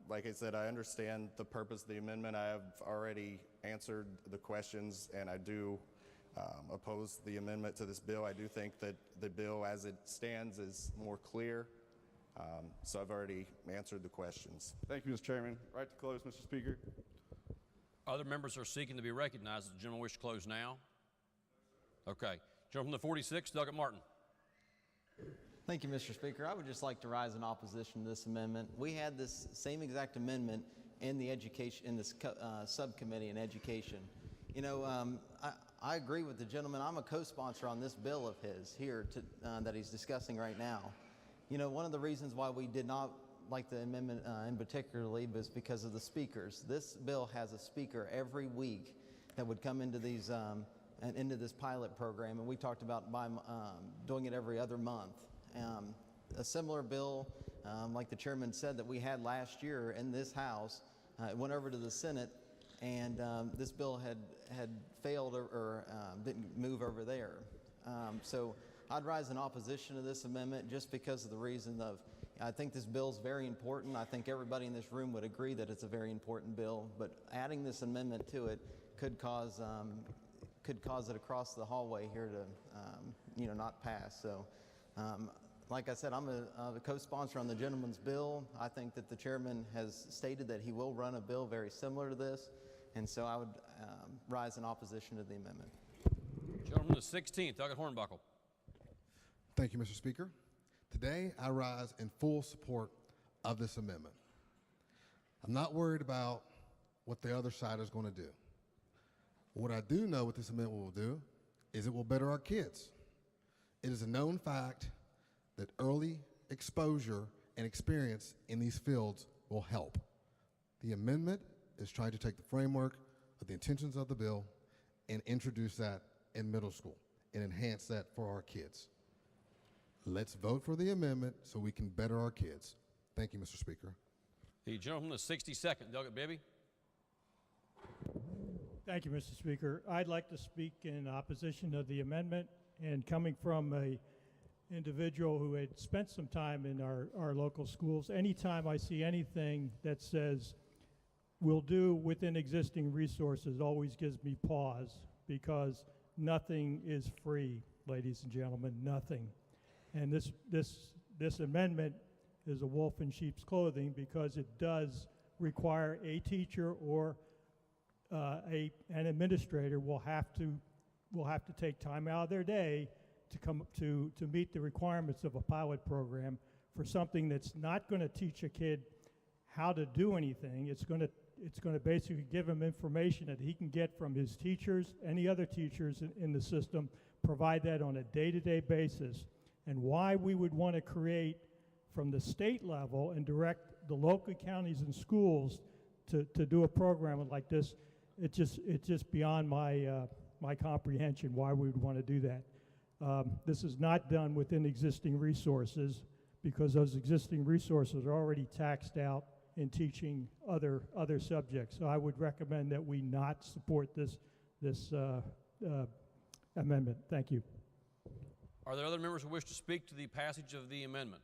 like I said, I understand the purpose of the amendment. I have already answered the questions, and I do oppose the amendment to this bill. I do think that the bill as it stands is more clear. So I've already answered the questions. Thank you, Mr. Chairman. Right to close, Mr. Speaker. Other members are seeking to be recognized. Does the gentleman wish to close now? Okay. Gentleman from the 46th, Douglas Martin. Thank you, Mr. Speaker. I would just like to rise in opposition to this amendment. We had this same exact amendment in the education, in this subcommittee in education. You know, I agree with the gentleman. I'm a co-sponsor on this bill of his here that he's discussing right now. You know, one of the reasons why we did not like the amendment in particularly was because of the speakers. This bill has a speaker every week that would come into these into this pilot program, and we talked about doing it every other month. A similar bill, like the chairman said, that we had last year in this House, it went over to the Senate, and this bill had failed or didn't move over there. So I'd rise in opposition to this amendment just because of the reason of, I think this bill is very important. I think everybody in this room would agree that it's a very important bill, but adding this amendment to it could cause it across the hallway here to, not pass. So, like I said, I'm a co-sponsor on the gentleman's bill. I think that the chairman has stated that he will run a bill very similar to this, and so I would rise in opposition to the amendment. Gentleman from the 16th, Douglas Hornbuckle. Thank you, Mr. Speaker. Today, I rise in full support of this amendment. I'm not worried about what the other side is going to do. What I do know what this amendment will do is it will better our kids. It is a known fact that early exposure and experience in these fields will help. The amendment is trying to take the framework of the intentions of the bill and introduce that in middle school and enhance that for our kids. Let's vote for the amendment so we can better our kids. Thank you, Mr. Speaker. The gentleman from the 62nd, Douglas Bibby. Thank you, Mr. Speaker. I'd like to speak in opposition of the amendment, and coming from a individual who had spent some time in our local schools, anytime I see anything that says we'll do within existing resources always gives me pause, because nothing is free, ladies and gentlemen, nothing. And this amendment is a wolf in sheep's clothing, because it does require a teacher or an administrator will have to take time out of their day to meet the requirements of a pilot program for something that's not going to teach a kid how to do anything. It's going to basically give him information that he can get from his teachers, any other teachers in the system, provide that on a day-to-day basis. And why we would want to create from the state level and direct the local counties and schools to do a program like this, it's just beyond my comprehension why we would want to do that. This is not done within existing resources, because those existing resources are already taxed out in teaching other subjects. So I would recommend that we not support this amendment. Thank you. Are there other members who wish to speak to the passage of the amendment?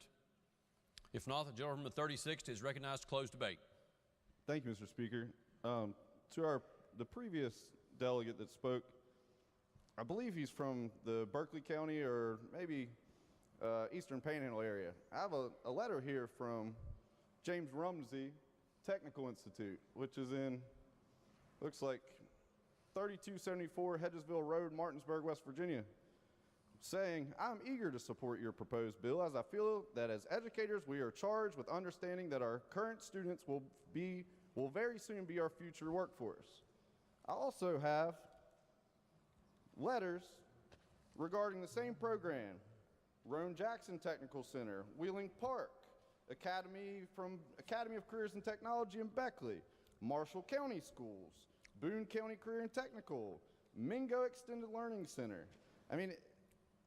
If not, the gentleman from the 36th is recognized to close debate. Thank you, Mr. Speaker. To the previous delegate that spoke, I believe he's from the Berkeley County or maybe Eastern Panhandle area. I have a letter here from James Rumsey Technical Institute, which is in, looks like 3274 Hedgesville Road, Martinsburg, West Virginia, saying, "I'm eager to support your proposed bill, as I feel that as educators we are charged with understanding that our current students will very soon be our future workforce." I also have letters regarding the same program. Roan Jackson Technical Center, Wheeling Park, Academy of Careers and Technology in Beckley, Marshall County Schools, Boone County Career and Technical, Mingo Extended Learning Center. I mean,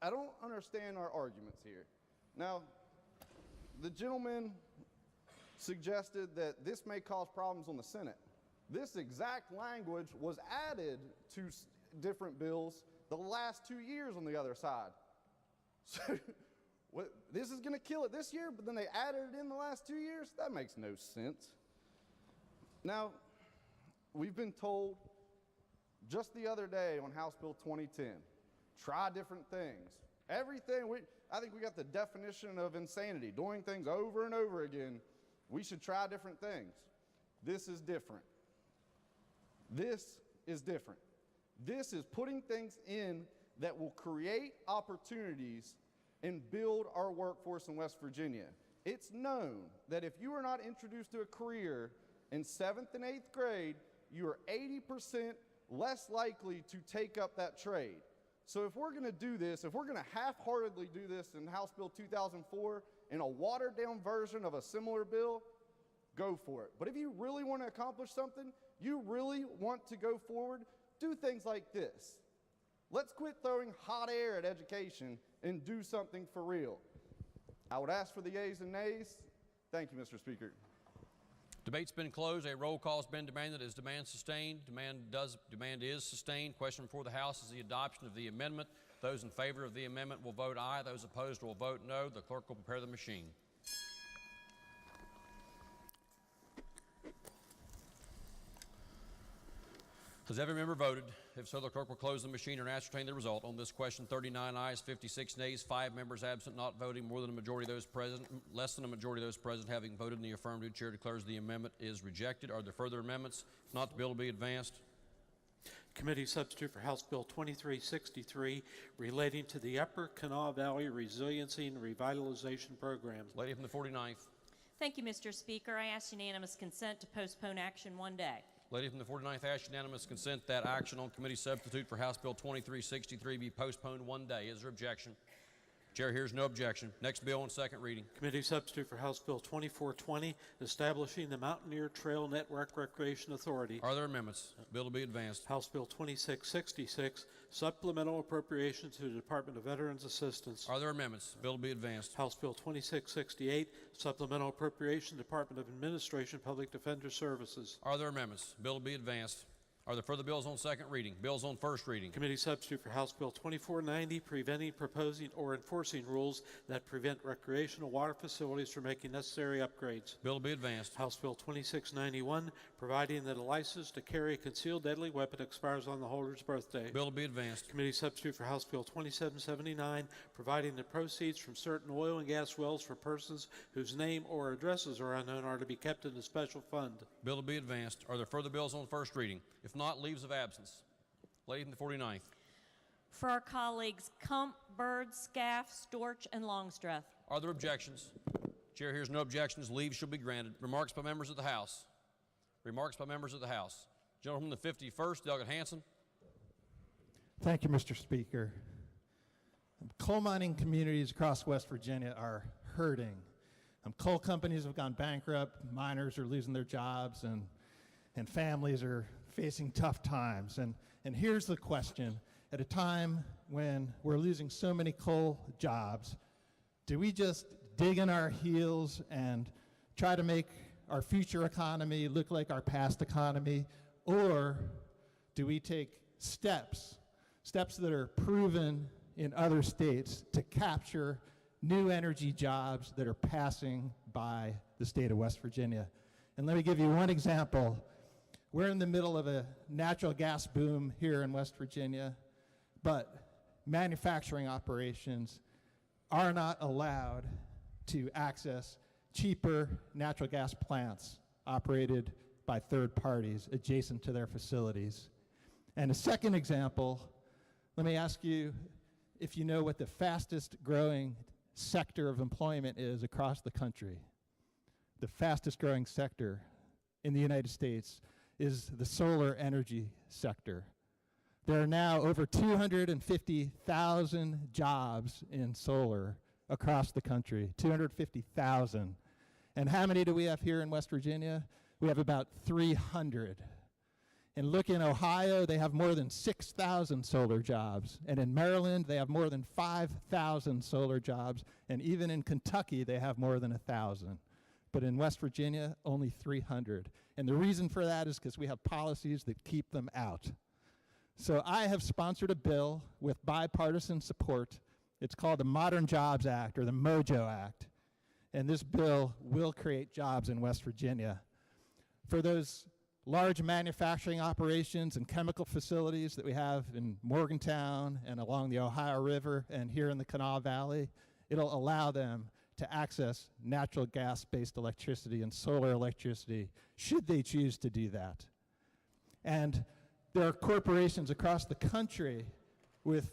I don't understand our arguments here. Now, the gentleman suggested that this may cause problems on the Senate. This exact language was added to different bills the last 2 years on the other side. So this is going to kill it this year, but then they added it in the last 2 years? That makes no sense. Now, we've been told just the other day on House Bill 2010, try different things. Everything, I think we got the definition of insanity, doing things over and over again. We should try different things. This is different. This is different. This is putting things in that will create opportunities and build our workforce in West Virginia. It's known that if you are not introduced to a career in 7th and 8th grade, you are 80% less likely to take up that trade. So if we're going to do this, if we're going to half-heartedly do this in House Bill 2004 in a watered-down version of a similar bill, go for it. But if you really want to accomplish something, you really want to go forward, do things like this. Let's quit throwing hot air at education and do something for real. I would ask for the yeas and nays. Thank you, Mr. Speaker. Debate's been closed. A roll call has been demanded. Is demand sustained? Demand is sustained. Question before the House is the adoption of the amendment. Those in favor of the amendment will vote aye. Those opposed will vote no. The clerk will prepare the machine. Has every member voted? If so, the clerk will close the machine and ascertain the result. On this question, 39 ayes, 56 nays, 5 members absent, not voting. More than a majority of those present, less than a majority of those present having voted in the affirmative. Chair declares the amendment is rejected. Are there further amendments? If not, the bill will be advanced. Committee substitute for House Bill 2363 relating to the Upper Kanawha Valley Resiliency and Revitalization Programs. Lady from the 49th. Thank you, Mr. Speaker. I ask unanimous consent to postpone action 1 day. Lady from the 49th asks unanimous consent that action on committee substitute for House Bill 2363 be postponed 1 day. Is there objection? Chair hears no objection. Next bill on second reading. Committee substitute for House Bill 2420 establishing the Mountaineer Trail Network Recreation Authority. Are there amendments? Bill to be advanced. House Bill 2666 supplemental appropriation to the Department of Veterans Assistance. Are there amendments? Bill to be advanced. House Bill 2668 supplemental appropriation Department of Administration Public Defender Services. Are there amendments? Bill to be advanced. Are there further bills on second reading? Bills on first reading. Committee substitute for House Bill 2490 preventing, proposing, or enforcing rules that prevent recreational water facilities from making necessary upgrades. Bill to be advanced. House Bill 2691 providing that a license to carry a concealed deadly weapon expires on the holder's birthday. Bill to be advanced. Committee substitute for House Bill 2779 providing the proceeds from certain oil and gas wells for persons whose name or addresses are unknown are to be kept in a special fund. Bill to be advanced. Are there further bills on first reading? If not, leaves of absence. Lady from the 49th. For our colleagues Kump, Byrd, Scaff, Storch, and Longstreth. Are there objections? Chair hears no objections. Leave shall be granted. Remarks by members of the House. Remarks by members of the House. Gentleman from the 51st, Delegate Hansen. Thank you, Mr. Speaker. Coal mining communities across West Virginia are hurting. Coal companies have gone bankrupt, miners are losing their jobs, and families are facing tough times. And here's the question. At a time when we're losing so many coal jobs, do we just dig in our heels and try to make our future economy look like our past economy? Or do we take steps that are proven in other states to capture new energy jobs that are passing by the state of West Virginia? And let me give you one example. We're in the middle of a natural gas boom here in West Virginia, but manufacturing operations are not allowed to access cheaper natural gas plants operated by third parties adjacent to their facilities. And a second example, let me ask you if you know what the fastest growing sector of employment is across the country. The fastest growing sector in the United States is the solar energy sector. There are now over 250,000 jobs in solar across the country, 250,000. And how many do we have here in West Virginia? We have about 300. And look in Ohio, they have more than 6,000 solar jobs. And in Maryland, they have more than 5,000 solar jobs. And even in Kentucky, they have more than 1,000. But in West Virginia, only 300. And the reason for that is because we have policies that keep them out. So I have sponsored a bill with bipartisan support. It's called the Modern Jobs Act, or the MOJO Act. And this bill will create jobs in West Virginia. For those large manufacturing operations and chemical facilities that we have in Morgantown and along the Ohio River and here in the Kanawha Valley, it'll allow them to access natural gas-based electricity and solar electricity, should they choose to do that. And there are corporations across the country with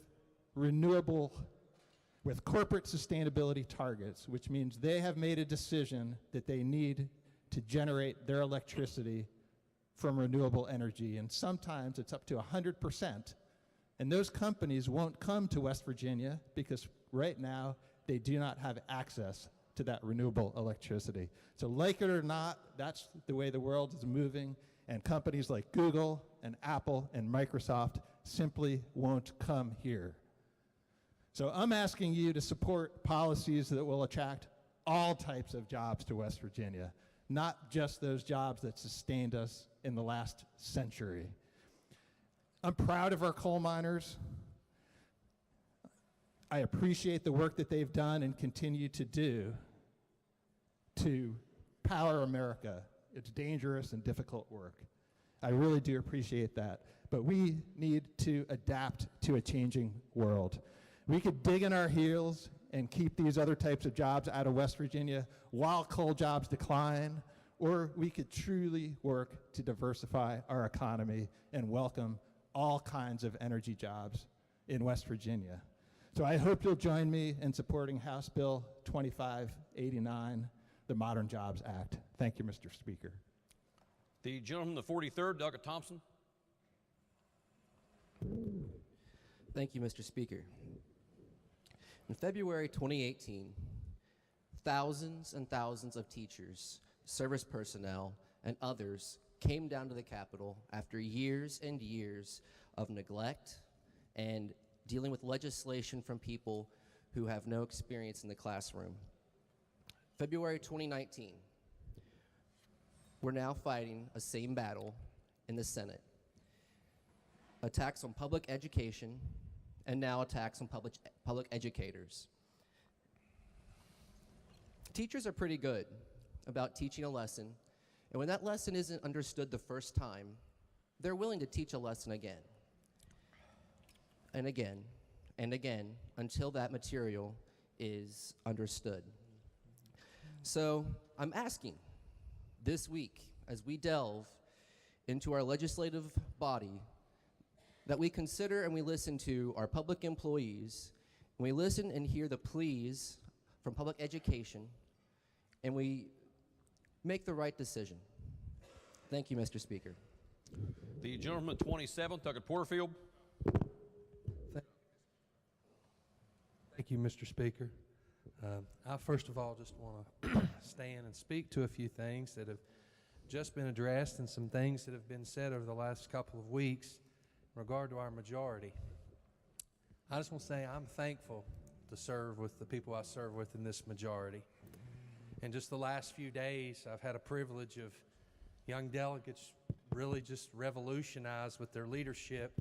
corporate sustainability targets, which means they have made a decision that they need to generate their electricity from renewable energy. And sometimes it's up to 100%. And those companies won't come to West Virginia because right now they do not have access to that renewable electricity. So like it or not, that's the way the world is moving. And companies like Google and Apple and Microsoft simply won't come here. So I'm asking you to support policies that will attract all types of jobs to West Virginia, not just those jobs that sustained us in the last century. I'm proud of our coal miners. I appreciate the work that they've done and continue to do to power America. It's dangerous and difficult work. I really do appreciate that. But we need to adapt to a changing world. We could dig in our heels and keep these other types of jobs out of West Virginia while coal jobs decline, or we could truly work to diversify our economy and welcome all kinds of energy jobs in West Virginia. So I hope you'll join me in supporting House Bill 2589, the Modern Jobs Act. Thank you, Mr. Speaker. The gentleman from the 43rd, Doug Thompson. Thank you, Mr. Speaker. In February 2018, thousands and thousands of teachers, service personnel, and others came down to the Capitol after years and years of neglect and dealing with legislation from people who have no experience in the classroom. February 2019, we're now fighting a same battle in the Senate. Attacks on public education, and now attacks on public educators. Teachers are pretty good about teaching a lesson, and when that lesson isn't understood the first time, they're willing to teach a lesson again, and again, and again, until that material is understood. So I'm asking this week, as we delve into our legislative body, that we consider and we listen to our public employees, and we listen and hear the pleas from public education, and we make the right decision. Thank you, Mr. Speaker. The gentleman 27th, Doug Porterfield. Thank you, Mr. Speaker. I first of all just want to stand and speak to a few things that have just been addressed and some things that have been said over the last couple of weeks in regard to our majority. I just want to say I'm thankful to serve with the people I serve with in this majority. In just the last few days, I've had a privilege of young delegates really just revolutionize with their leadership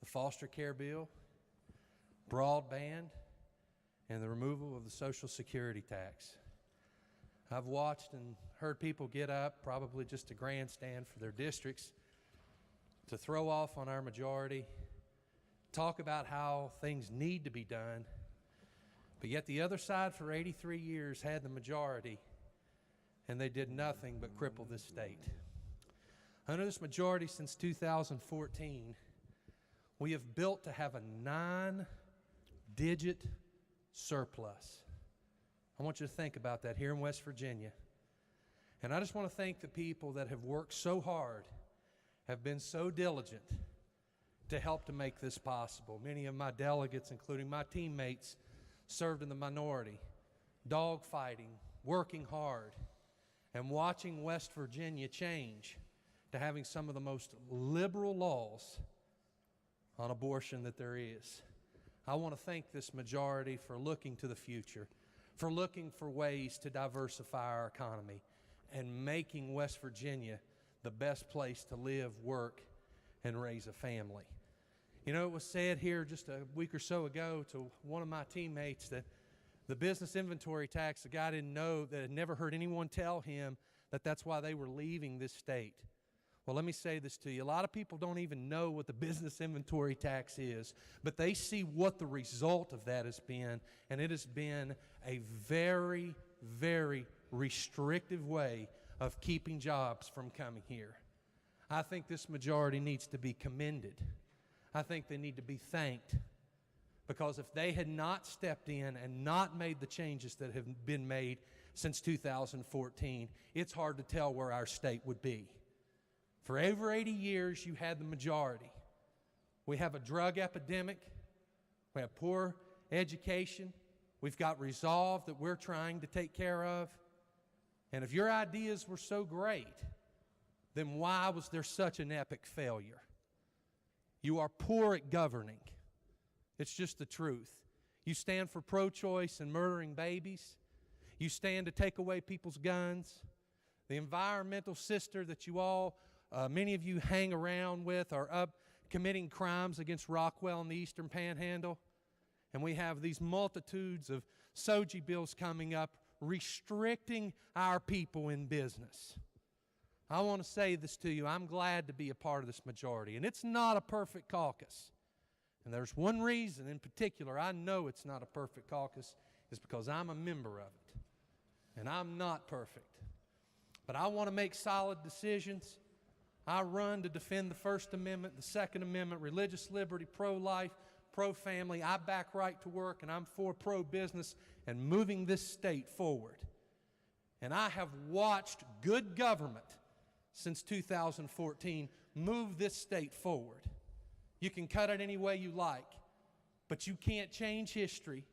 the foster care bill, broadband, and the removal of the Social Security tax. I've watched and heard people get up, probably just a grandstand for their districts, to throw off on our majority, talk about how things need to be done, but yet the other side for 83 years had the majority, and they did nothing but cripple this state. Under this majority since 2014, we have built to have a 9-digit surplus. I want you to think about that here in West Virginia. And I just want to thank the people that have worked so hard, have been so diligent to help to make this possible. Many of my delegates, including my teammates, served in the minority, dogfighting, working hard, and watching West Virginia change to having some of the most liberal laws on abortion that there is. I want to thank this majority for looking to the future, for looking for ways to diversify our economy and making West Virginia the best place to live, work, and raise a family. You know, it was said here just a week or so ago to one of my teammates that the business inventory tax, the guy didn't know, that had never heard anyone tell him that that's why they were leaving this state. Well, let me say this to you. A lot of people don't even know what the business inventory tax is, but they see what the result of that has been, and it has been a very, very restrictive way of keeping jobs from coming here. I think this majority needs to be commended. I think they need to be thanked, because if they had not stepped in and not made the changes that have been made since 2014, it's hard to tell where our state would be. For over 80 years, you had the majority. We have a drug epidemic. We have poor education. We've got resolve that we're trying to take care of. And if your ideas were so great, then why was there such an epic failure? You are poor at governing. It's just the truth. You stand for pro-choice and murdering babies. You stand to take away people's guns. The environmental sister that you all, many of you hang around with, are up committing crimes against Rockwell and the Eastern Panhandle. And we have these multitudes of SOGI bills coming up restricting our people in business. I want to say this to you. I'm glad to be a part of this majority. And it's not a perfect caucus. And there's one reason in particular I know it's not a perfect caucus, is because I'm a member of it. And I'm not perfect. But I want to make solid decisions. I run to defend the First Amendment, the Second Amendment, religious liberty, pro-life, pro-family. I back right to work, and I'm for pro-business and moving this state forward. And I have watched good government since 2014 move this state forward. You can cut it any way you like, but you can't change history.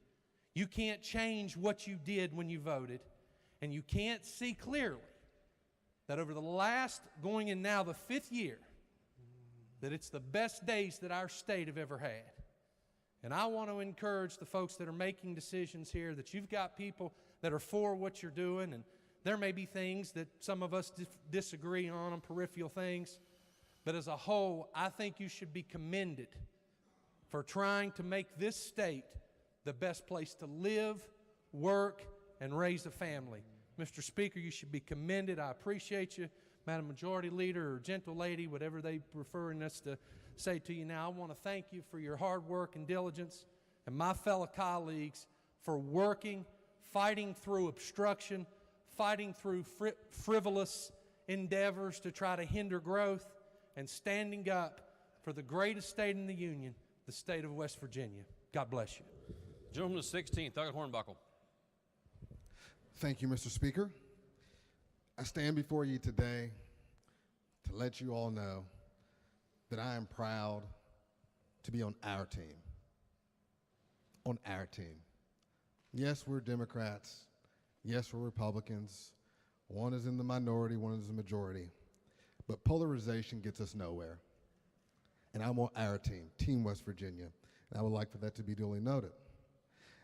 You can't change what you did when you voted, and you can't see clearly that over the last, going in now the 5th year, that it's the best days that our state have ever had. And I want to encourage the folks that are making decisions here that you've got people that are for what you're doing, and there may be things that some of us disagree on peripheral things, but as a whole, I think you should be commended for trying to make this state the best place to live, work, and raise a family. Mr. Speaker, you should be commended. I appreciate you, Madam Majority Leader or Gentle Lady, whatever they prefer us to say to you now. I want to thank you for your hard work and diligence, and my fellow colleagues for working, fighting through obstruction, fighting through frivolous endeavors to try to hinder growth, and standing up for the greatest state in the Union, the state of West Virginia. God bless you. Gentleman the 16th, Thurgood Hornbuckle. Thank you, Mr. Speaker. I stand before you today to let you all know that I am proud to be on our team. On our team. Yes, we're Democrats. Yes, we're Republicans. One is in the minority, one is the majority. But polarization gets us nowhere. And I'm on our team, Team West Virginia. And I would like for that to be duly noted.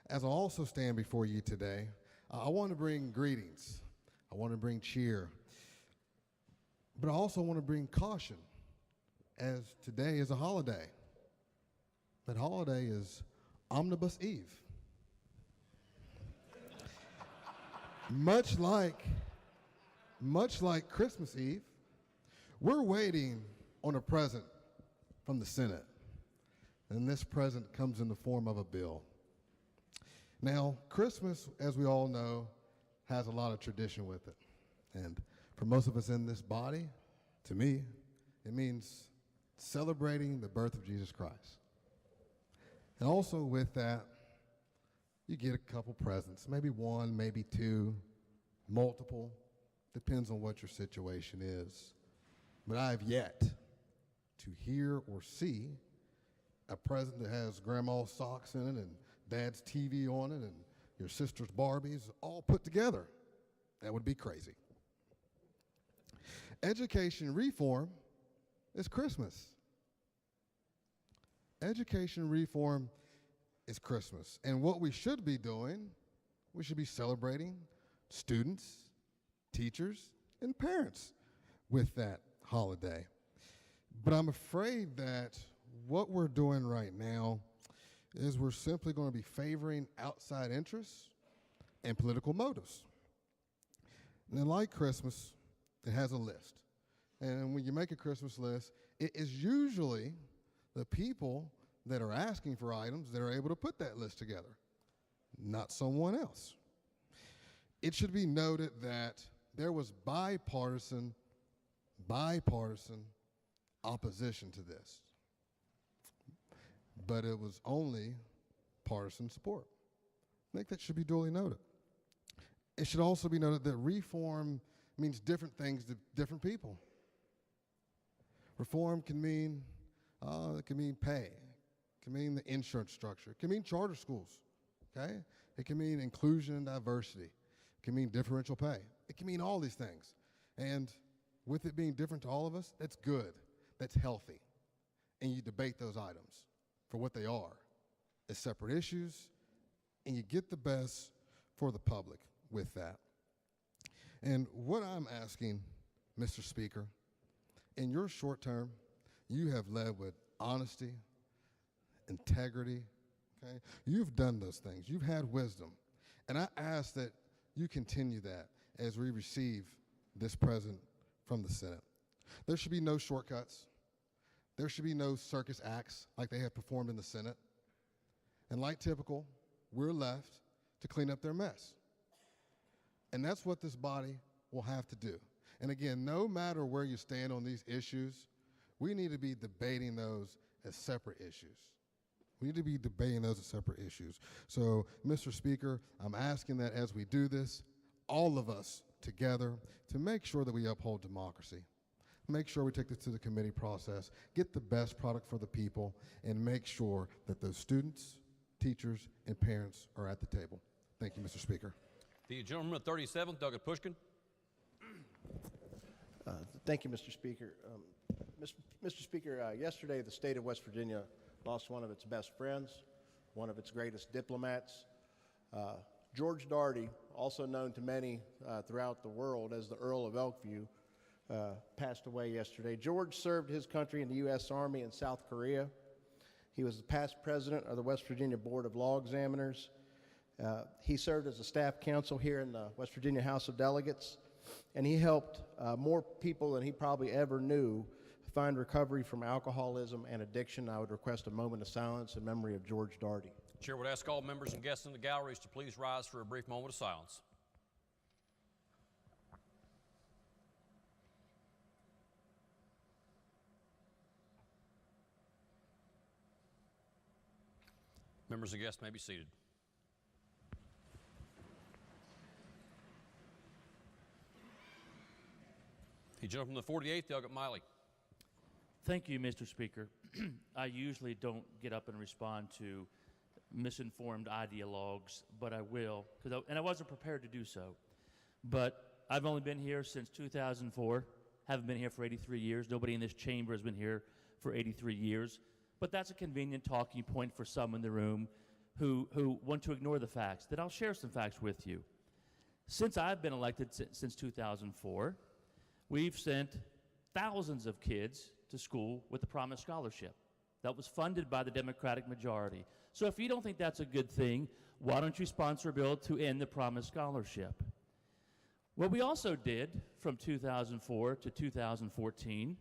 As I also stand before you today, I want to bring greetings. I want to bring cheer. But I also want to bring caution, as today is a holiday. That holiday is Omnibus Eve. Much like Christmas Eve, we're waiting on a present from the Senate. And this present comes in the form of a bill. Now, Christmas, as we all know, has a lot of tradition with it. And for most of us in this body, to me, it means celebrating the birth of Jesus Christ. And also with that, you get a couple presents, maybe one, maybe two, multiple, depends on what your situation is. But I have yet to hear or see a present that has grandma's socks in it and dad's TV on it and your sister's Barbies all put together. That would be crazy. Education reform is Christmas. Education reform is Christmas. And what we should be doing, we should be celebrating students, teachers, and parents with that holiday. But I'm afraid that what we're doing right now is we're simply going to be favoring outside interests and political motives. And like Christmas, it has a list. And when you make a Christmas list, it is usually the people that are asking for items that are able to put that list together, not someone else. It should be noted that there was bipartisan opposition to this, but it was only partisan support. I think that should be duly noted. It should also be noted that reform means different things to different people. Reform can mean pay, it can mean the insurance structure, it can mean charter schools, okay? It can mean inclusion and diversity, it can mean differential pay, it can mean all these things. And with it being different to all of us, that's good, that's healthy. And you debate those items for what they are as separate issues, and you get the best for the public with that. And what I'm asking, Mr. Speaker, in your short term, you have led with honesty, integrity, okay? You've done those things. You've had wisdom. And I ask that you continue that as we receive this present from the Senate. There should be no shortcuts. There should be no circus acts like they have performed in the Senate. And like typical, we're left to clean up their mess. And that's what this body will have to do. And again, no matter where you stand on these issues, we need to be debating those as separate issues. We need to be debating those as separate issues. So, Mr. Speaker, I'm asking that as we do this, all of us together, to make sure that we uphold democracy. Make sure we take this to the committee process, get the best product for the people, and make sure that those students, teachers, and parents are at the table. Thank you, Mr. Speaker. The gentleman with 37th, Douglas Pushkin. Thank you, Mr. Speaker. Mr. Speaker, yesterday the state of West Virginia lost one of its best friends, one of its greatest diplomats. George Daugherty, also known to many throughout the world as the Earl of Elkview, passed away yesterday. George served his country in the U.S. Army in South Korea. He was the past president of the West Virginia Board of Law Examiners. He served as a staff counsel here in the West Virginia House of Delegates, and he helped more people than he probably ever knew find recovery from alcoholism and addiction. I would request a moment of silence in memory of George Daugherty. Chair would ask all members and guests in the galleries to please rise for a brief moment of silence. Members and guests may be seated. The gentleman from the 48th, Elgott Miley. Thank you, Mr. Speaker. I usually don't get up and respond to misinformed ideologues, but I will, and I wasn't prepared to do so. But I've only been here since 2004, haven't been here for 83 years. Nobody in this chamber has been here for 83 years. But that's a convenient talking point for some in the room who want to ignore the facts. That I'll share some facts with you. Since I've been elected since 2004, we've sent thousands of kids to school with the Promise Scholarship. That was funded by the Democratic majority. So if you don't think that's a good thing, why don't you sponsor a bill to end the Promise Scholarship? What we also did from 2004 to 2014,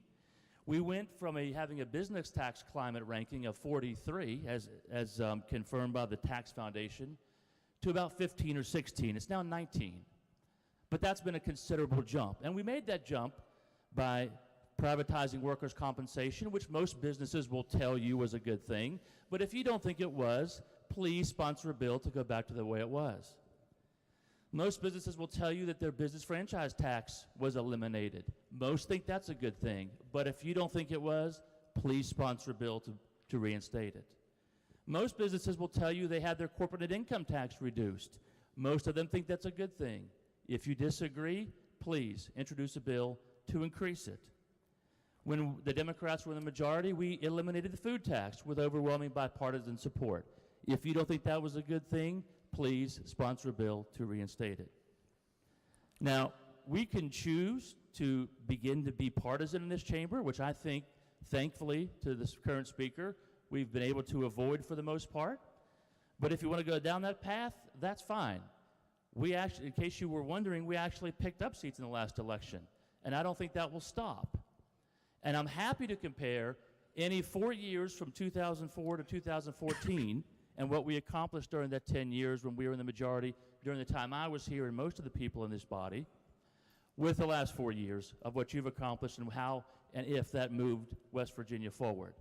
we went from having a business tax climate ranking of 43, as confirmed by the Tax Foundation, to about 15 or 16. It's now 19. But that's been a considerable jump. And we made that jump by privatizing workers' compensation, which most businesses will tell you was a good thing. But if you don't think it was, please sponsor a bill to go back to the way it was. Most businesses will tell you that their business franchise tax was eliminated. Most think that's a good thing. But if you don't think it was, please sponsor a bill to reinstate it. Most businesses will tell you they had their corporate net income tax reduced. Most of them think that's a good thing. If you disagree, please introduce a bill to increase it. When the Democrats were in the majority, we eliminated the food tax with overwhelming bipartisan support. If you don't think that was a good thing, please sponsor a bill to reinstate it. Now, we can choose to begin to be partisan in this chamber, which I think, thankfully, to this current speaker, we've been able to avoid for the most part. But if you want to go down that path, that's fine. We actually, in case you were wondering, we actually picked up seats in the last election, and I don't think that will stop. And I'm happy to compare any 4 years from 2004 to 2014 and what we accomplished during that 10 years when we were in the majority, during the time I was here and most of the people in this body, with the last 4 years of what you've accomplished and how and if that moved West Virginia forward.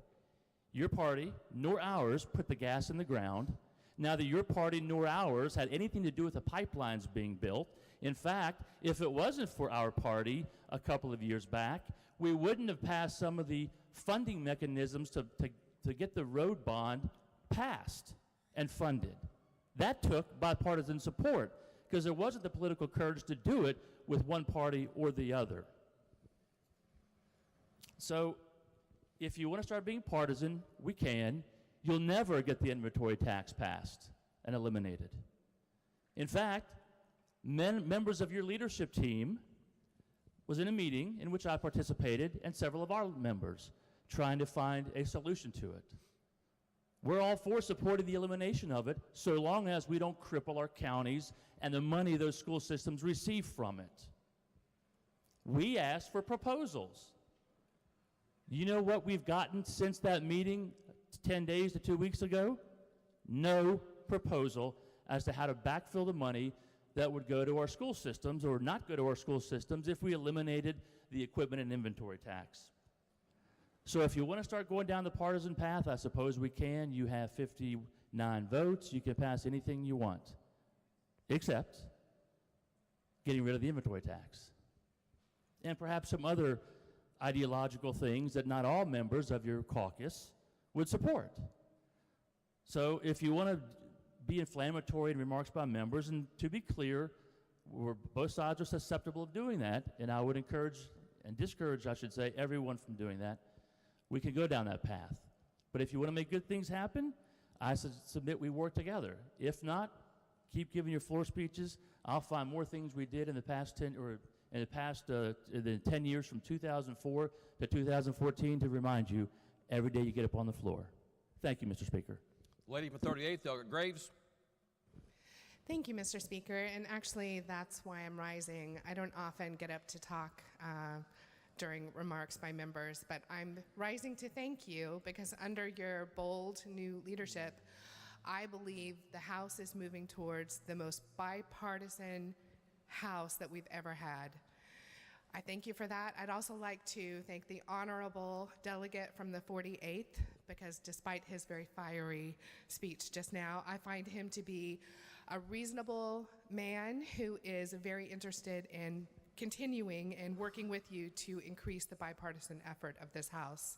Your party, nor ours, put the gas in the ground. Neither your party nor ours had anything to do with the pipelines being built. In fact, if it wasn't for our party a couple of years back, we wouldn't have passed some of the funding mechanisms to get the road bond passed and funded. That took bipartisan support because there wasn't the political courage to do it with one party or the other. So if you want to start being partisan, we can. You'll never get the inventory tax passed and eliminated. In fact, members of your leadership team was in a meeting in which I participated and several of our members trying to find a solution to it. We're all for supporting the elimination of it so long as we don't cripple our counties and the money those school systems receive from it. We asked for proposals. You know what we've gotten since that meeting 10 days to 2 weeks ago? No proposal as to how to backfill the money that would go to our school systems or not go to our school systems if we eliminated the equipment and inventory tax. So if you want to start going down the partisan path, I suppose we can. You have 59 votes. You can pass anything you want, except getting rid of the inventory tax. And perhaps some other ideological things that not all members of your caucus would support. So if you want to be inflammatory in remarks by members, and to be clear, both sides are susceptible of doing that, and I would encourage and discourage, I should say, everyone from doing that. We can go down that path. But if you want to make good things happen, I submit we work together. If not, keep giving your floor speeches. I'll find more things we did in the past 10 years from 2004 to 2014 to remind you every day you get up on the floor. Thank you, Mr. Speaker. Lady from 38th, Delegate Graves. Thank you, Mr. Speaker. And actually, that's why I'm rising. I don't often get up to talk during remarks by members, but I'm rising to thank you because under your bold new leadership, I believe the House is moving towards the most bipartisan House that we've ever had. I thank you for that. I'd also like to thank the honorable delegate from the 48th because despite his very fiery speech just now, I find him to be a reasonable man who is very interested in continuing and working with you to increase the bipartisan effort of this House.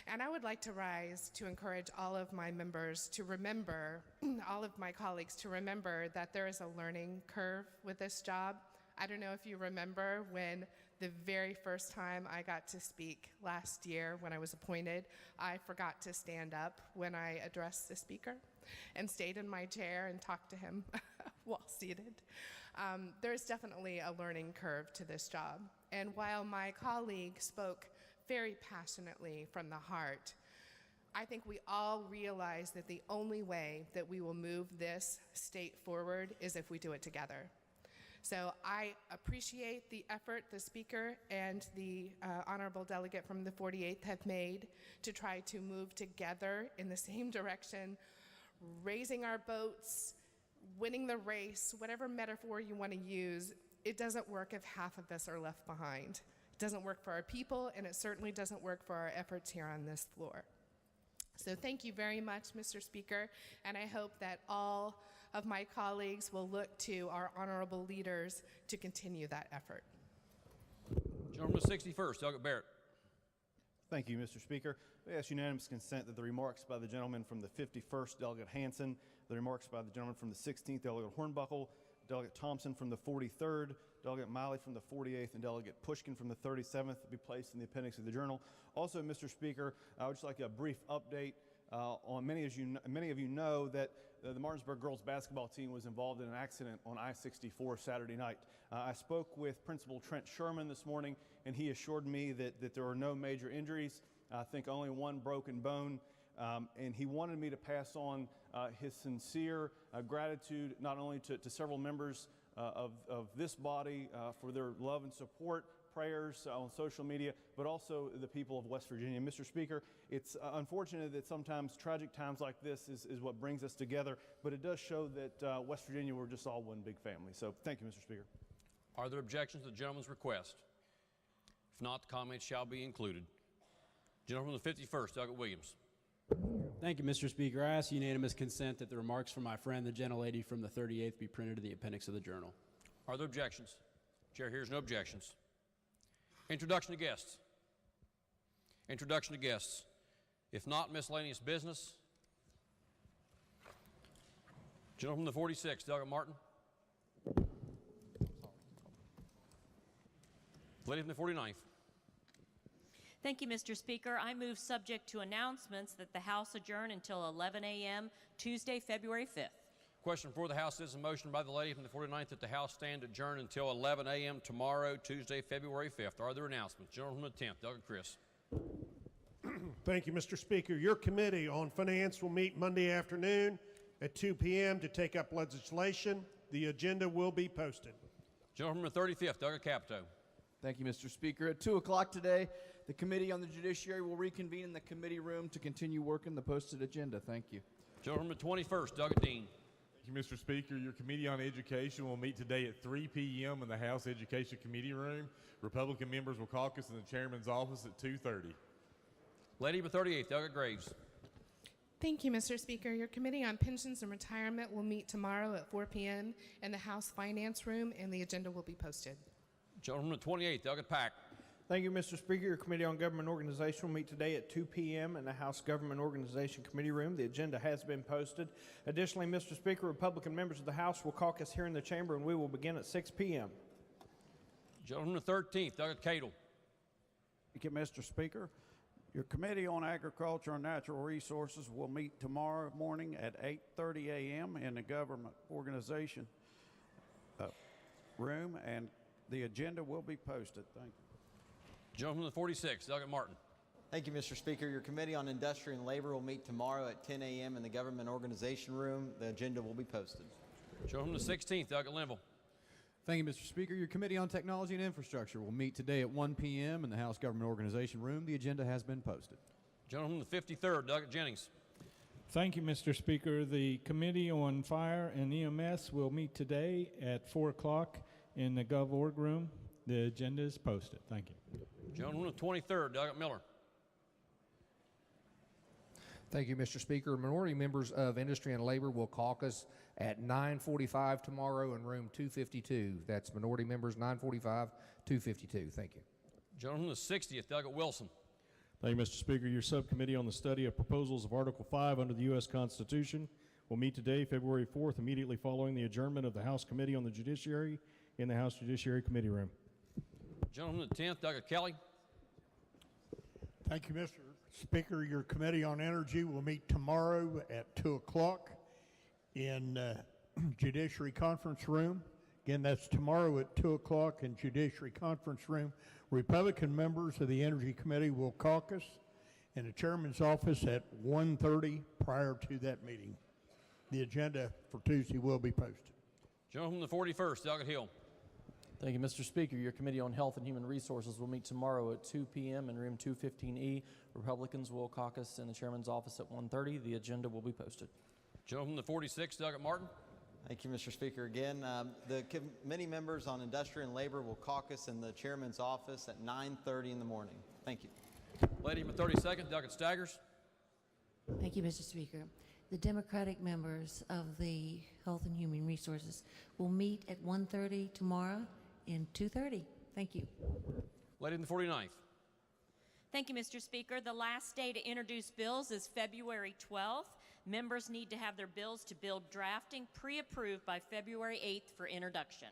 And I would like to rise to encourage all of my members to remember, all of my colleagues to remember that there is a learning curve with this job. I don't know if you remember when the very first time I got to speak last year when I was appointed, I forgot to stand up when I addressed the speaker and stayed in my chair and talked to him while seated. There's definitely a learning curve to this job. And while my colleague spoke very passionately from the heart, I think we all realize that the only way that we will move this state forward is if we do it together. So I appreciate the effort the speaker and the honorable delegate from the 48th have made to try to move together in the same direction, raising our boats, winning the race, whatever metaphor you want to use. It doesn't work if half of us are left behind. It doesn't work for our people, and it certainly doesn't work for our efforts here on this floor. So thank you very much, Mr. Speaker, and I hope that all of my colleagues will look to our honorable leaders to continue that effort. Gentleman with 61st, Delegate Barrett. Thank you, Mr. Speaker. We ask unanimous consent that the remarks by the gentleman from the 51st, Delegate Hansen, the remarks by the gentleman from the 16th, Delegate Hornbuckle, Delegate Thompson from the 43rd, Delegate Miley from the 48th, and Delegate Pushkin from the 37th will be placed in the appendix of the journal. Also, Mr. Speaker, I would just like a brief update on many of you know that the Martinsburg girls basketball team was involved in an accident on I-64 Saturday night. I spoke with Principal Trent Sherman this morning, and he assured me that there are no major injuries. I think only one broken bone. And he wanted me to pass on his sincere gratitude not only to several members of this body for their love and support, prayers on social media, but also the people of West Virginia. Mr. Speaker, it's unfortunate that sometimes tragic times like this is what brings us together, but it does show that West Virginia, we're just all one big family. So thank you, Mr. Speaker. Are there objections to the gentleman's request? If not, the comments shall be included. Gentleman from the 51st, Douglas Williams. Thank you, Mr. Speaker. I ask unanimous consent that the remarks from my friend, the gentlelady from the 38th, be printed in the appendix of the journal. Are there objections? Chair hears no objections. Introduction to guests. Introduction to guests. If not, miscellaneous business. Gentleman from the 46th, Douglas Martin. Lady from the 49th. Thank you, Mr. Speaker. I move, subject to announcements, that the House adjourn until 11 a.m. Tuesday, February 5th. Question before the House is a motion by the lady from the 49th that the House stand adjourned until 11 a.m. tomorrow, Tuesday, February 5th. Are there announcements? Gentleman from the 10th, Douglas Chris. Thank you, Mr. Speaker. Your committee on finance will meet Monday afternoon at 2 p.m. to take up legislation. The agenda will be posted. Gentleman from the 35th, Douglas Capito. Thank you, Mr. Speaker. At 2 o'clock today, the Committee on the Judiciary will reconvene in the committee room to continue working the posted agenda. Thank you. Gentleman from the 21st, Douglas Dean. Thank you, Mr. Speaker. Your Committee on Education will meet today at 3 p.m. in the House Education Committee room. Republican members will caucus in the chairman's office at 2:30. Lady from the 38th, Douglas Graves. Thank you, Mr. Speaker. Your Committee on Pensions and Retirement will meet tomorrow at 4 p.m. in the House Finance Room, and the agenda will be posted. Gentleman from the 28th, Douglas Pack. Thank you, Mr. Speaker. Your Committee on Government Organization will meet today at 2 p.m. in the House Government Organization Committee room. The agenda has been posted. Additionally, Mr. Speaker, Republican members of the House will caucus here in the chamber, and we will begin at 6 p.m. Gentleman from the 13th, Douglas Cadle. Thank you, Mr. Speaker. Your Committee on Agriculture and Natural Resources will meet tomorrow morning at 8:30 a.m. in the Government Organization room, and the agenda will be posted. Thank you. Gentleman from the 46th, Douglas Martin. Thank you, Mr. Speaker. Your Committee on Industry and Labor will meet tomorrow at 10 a.m. in the Government Organization Room. The agenda will be posted. Gentleman from the 16th, Douglas Linville. Thank you, Mr. Speaker. Your Committee on Technology and Infrastructure will meet today at 1 p.m. in the House Government Organization Room. The agenda has been posted. Gentleman from the 53rd, Douglas Jennings. Thank you, Mr. Speaker. The Committee on Fire and EMS will meet today at 4 o'clock in the Gov Org Room. The agenda is posted. Thank you. Gentleman from the 23rd, Douglas Miller. Thank you, Mr. Speaker. Minority members of Industry and Labor will caucus at 9:45 tomorrow in room 252. That's minority members, 9:45, 252. Thank you. Gentleman from the 60th, Douglas Wilson. Thank you, Mr. Speaker. Your subcommittee on the study of proposals of Article 5 under the U.S. Constitution will meet today, February 4th, immediately following the adjournment of the House Committee on the Judiciary in the House Judiciary Committee room. Gentleman from the 10th, Douglas Kelly. Thank you, Mr. Speaker. Your Committee on Energy will meet tomorrow at 2 o'clock in Judiciary Conference Room. Again, that's tomorrow at 2 o'clock in Judiciary Conference Room. Republican members of the Energy Committee will caucus in the Chairman's office at 1:30 prior to that meeting. The agenda for Tuesday will be posted. Gentleman from the 41st, Douglas Hill. Thank you, Mr. Speaker. Your Committee on Health and Human Resources will meet tomorrow at 2 p.m. in room 215E. Republicans will caucus in the Chairman's office at 1:30. The agenda will be posted. Gentleman from the 46th, Douglas Martin. Thank you, Mr. Speaker. Again, the committee members on Industry and Labor will caucus in the Chairman's office at 9:30 in the morning. Thank you. Lady from the 32nd, Douglas Staggers. Thank you, Mr. Speaker. The Democratic members of the Health and Human Resources will meet at 1:30 tomorrow in 2:30. Thank you. Lady in the 49th. Thank you, Mr. Speaker. The last day to introduce bills is February 12th. Members need to have their bills to bill drafting pre-approved by February 8th for introduction.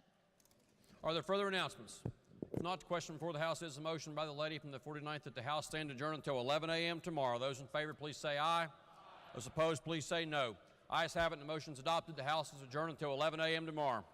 Are there further announcements? If not, the question before the House is a motion by the lady from the 49th that the House stand adjourned until 11 a.m. tomorrow. Those in favor, please say aye. Those opposed, please say no. Ayes have it, and the motion is adopted. The House is adjourned until 11 a.m. tomorrow.